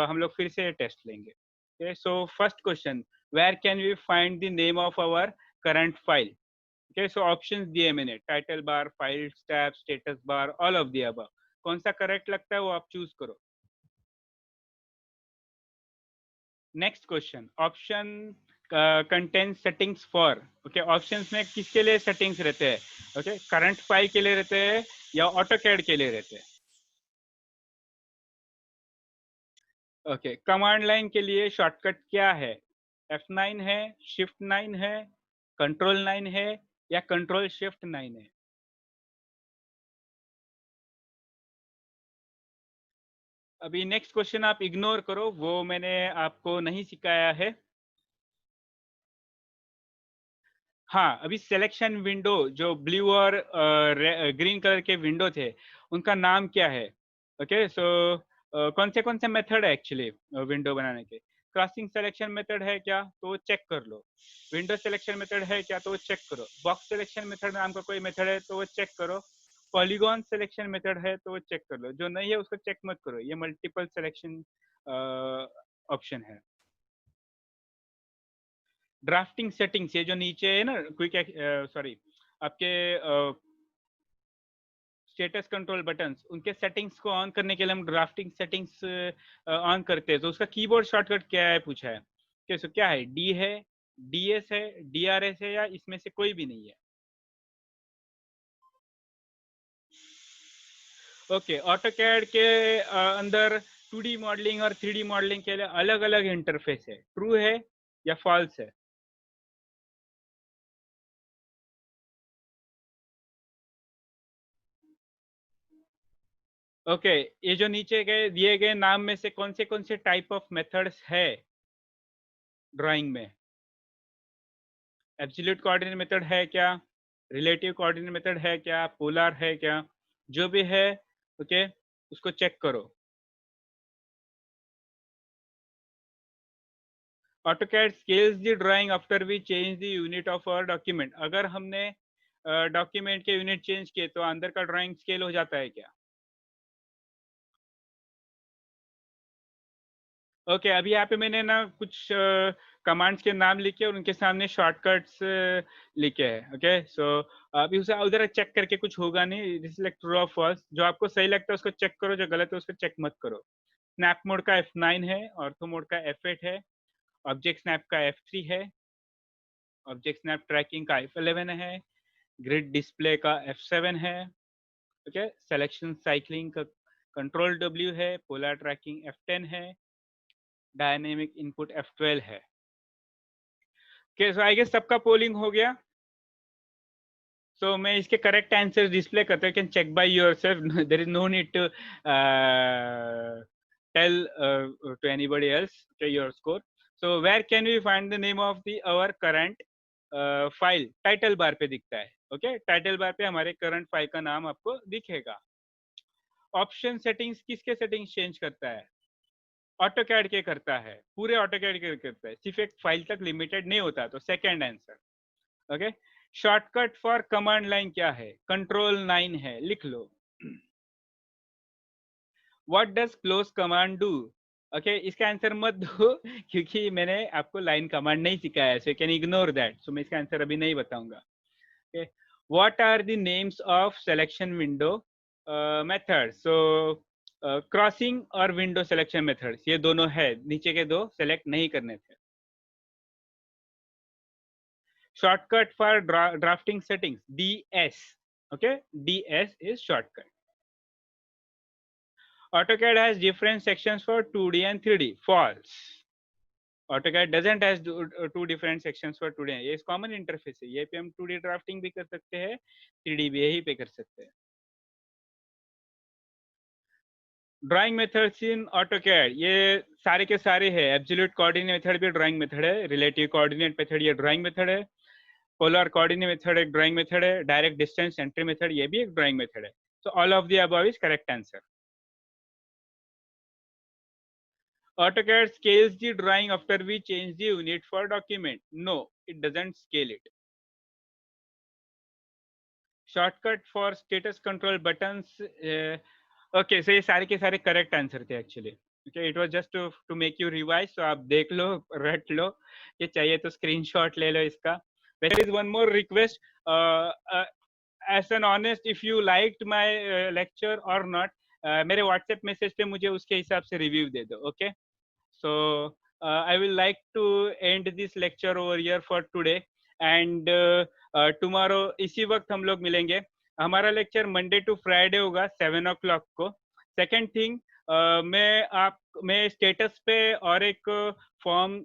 हम लोग फिर से टेस्ट लेंगे। So first question, where can we find the name of our current file? Okay, so options दिए मैंने, title bar, files tab, status bar, all of the above. कौन सा correct लगता है वो आप चूज करो। Next question, option contain settings for. Okay, options में किसके लिए सेटिंग्स रहते हैं? ओके, करंट फाइल के लिए रहते हैं या ऑटो कैड के लिए रहते हैं? ओके, कमांड लाइन के लिए शॉर्टकट क्या है? F9 है, Shift 9 है, Control 9 है या Control Shift 9 है? अभी नेक्स्ट क्वेश्चन आप इग्नोर करो, वो मैंने आपको नहीं सिखाया है। हाँ, अभी सिलेक्शन विंडो जो ब्लू और ग्रीन कलर के विंडो थे, उनका नाम क्या है? ओके, सो कौन से मेथड है एक्चुअली विंडो बनाने के? क्रॉसिंग सिलेक्शन मेथड है क्या? तो वो चेक कर लो। विंडो सिलेक्शन मेथड है क्या? तो वो चेक करो। बॉक्स सिलेक्शन मेथड नाम का कोई मेथड है तो वो चेक करो। पॉलीगॉन सिलेक्शन मेथड है तो वो चेक कर लो। जो नहीं है उसको चेक मत करो, ये मल्टीपल सिलेक्शन ऑप्शन है। ड्राफ्टिंग सेटिंग्स, ये जो नीचे है ना, क्विक सॉरी आपके स्टेटस कंट्रोल बटन्स, उनके सेटिंग्स को ऑन करने के लिए हम ड्राफ्टिंग सेटिंग्स ऑन करते हैं। तो उसका कीबोर्ड शॉर्टकट क्या है पूछा है, कैसे क्या है? डी है, डीएस है, डीआरएस है, या इसमें से कोई भी नहीं है? ओके, ऑटोकैड के अंदर 2D मॉडलिंग और 3D मॉडलिंग के लिए अलग अलग इंटरफेस है, ट्रू है या फॉल्स है? ओके, ये जो नीचे गए दिए गए नाम में से कौन से टाइप ऑफ मेथड्स है ड्राइंग में? एब्सोल्यूट कोऑर्डिनेट मेथड है क्या? रिलेटिव कोऑर्डिनेट मेथड है क्या? पोलर है क्या? जो भी है, ओके, उसको चेक करो। AutoCAD scales the drawing after we change the unit of our document। अगर हमने डॉक्यूमेंट के यूनिट चेंज किए तो अंदर का ड्राइंग स्केल हो जाता है क्या? ओके, अभी यहाँ पे मैंने ना कुछ कमांड्स के नाम लिखे और उनके सामने शॉर्टकट्स लिखे हैं। ओके, सो अभी उसे उधर चेक करके कुछ होगा नहीं। दिस लाइक ट्रू और फॉल्स, जो आपको सही लगता है उसको चेक करो, जो गलत है उसको चेक मत करो। स्नैप मोड का F9 है, ऑर्थो मोड का F8 है, ऑब्जेक्ट स्नैप का F3 है, ऑब्जेक्ट स्नैप ट्रैकिंग का F11 है, ग्रिड डिस्प्ले का F7 है। ओके, सिलेक्शन साइक्लिंग का कंट्रोल W है, पोलर ट्रैकिंग F10 है, डायनेमिक इनपुट F12 है। ओके, सो आई गेस सबका पोलिंग हो गया। सो मैं इसके करेक्ट आंसर डिस्प्ले करता हूँ, can check by yourself, there is no need to tell to anybody else okay, your score। So where can we find the name of the our current file? Title bar पे दिखता है। Okay, title bar पे हमारे current file का नाम आपको दिखेगा। Option settings किसके सेटिंग्स चेंज करता है? ऑटोकैड के करता है, पूरे ऑटोकैड के करता है, सिर्फ एक फाइल तक लिमिटेड नहीं होता। तो second answer. Okay, shortcut for command line क्या है? कंट्रोल 9 है, लिख लो। What does close command do? Okay, इसका आंसर मत दो क्योंकि मैंने आपको लाइन कमांड नहीं सिखाया, so can ignore that. So मैं इसका आंसर अभी नहीं बताऊंगा। Okay, what are the names of selection window method? So crossing और विंडो सिलेक्शन मेथड्स, ये दोनों है, नीचे के दो सेलेक्ट नहीं करने थे। Shortcut for drafting settings DS। Okay, DS is shortcut। AutoCAD has different sections for 2D and 3D। False। AutoCAD doesn't has two different sections for 2D। ये कॉमन इंटरफेस है, ये पे हम 2D ड्राफ्टिंग भी कर सकते हैं, 3D भी यही पे कर सकते हैं। ड्राइंग मेथड्स इन AutoCAD, ये सारे के सारे है। एब्सोल्यूट कोऑर्डिनेट मेथड भी ड्राइंग मेथड है, रिलेटिव कोऑर्डिनेट मेथड ये ड्राइंग मेथड है, पोलर कोऑर्डिनेट मेथड एक ड्राइंग मेथड है, डायरेक्ट डिस्टेंस एंट्री मेथड ये भी एक ड्राइंग मेथड है। So all of the above is correct answer. AutoCAD scales the drawing after we change the unit for document। No, it doesn't scale it। Shortcut for status control buttons। Okay, so ये सारे के सारे correct answer थे actually. Okay, it was just to make you revise. तो आप देख लो, रट लो, ये चाहिए तो स्क्रीनशॉट ले लो इसका। There is one more request, as an honest, if you liked my lecture और नॉट, मेरे व्हाट्सएप मैसेज पे मुझे उसके हिसाब से रिव्यू दे दो। Okay, so I will like to end this lecture over here for today। and tomorrow इसी वक्त हम लोग मिलेंगे। हमारा लेक्चर मंडे टू फ्राइडे होगा 7 o'clock को। सेकेंड थिंग, मैं स्टेटस पे और एक फॉर्म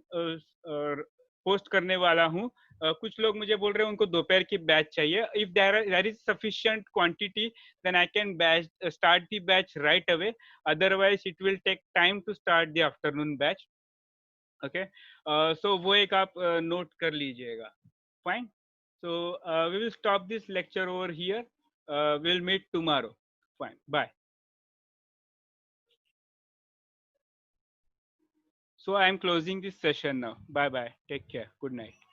पोस्ट करने वाला हूँ। कुछ लोग मुझे बोल रहे हैं उनको दोपहर की बैच चाहिए। If there is sufficient quantity then I can batch start the batch right away, otherwise it will take time to start the afternoon batch. Okay, so वो एक आप नोट कर लीजिएगा। Fine, so we will stop this lecture over here, will meet tomorrow. Fine, bye. So I am closing this session now. Bye bye. Take care. Good night.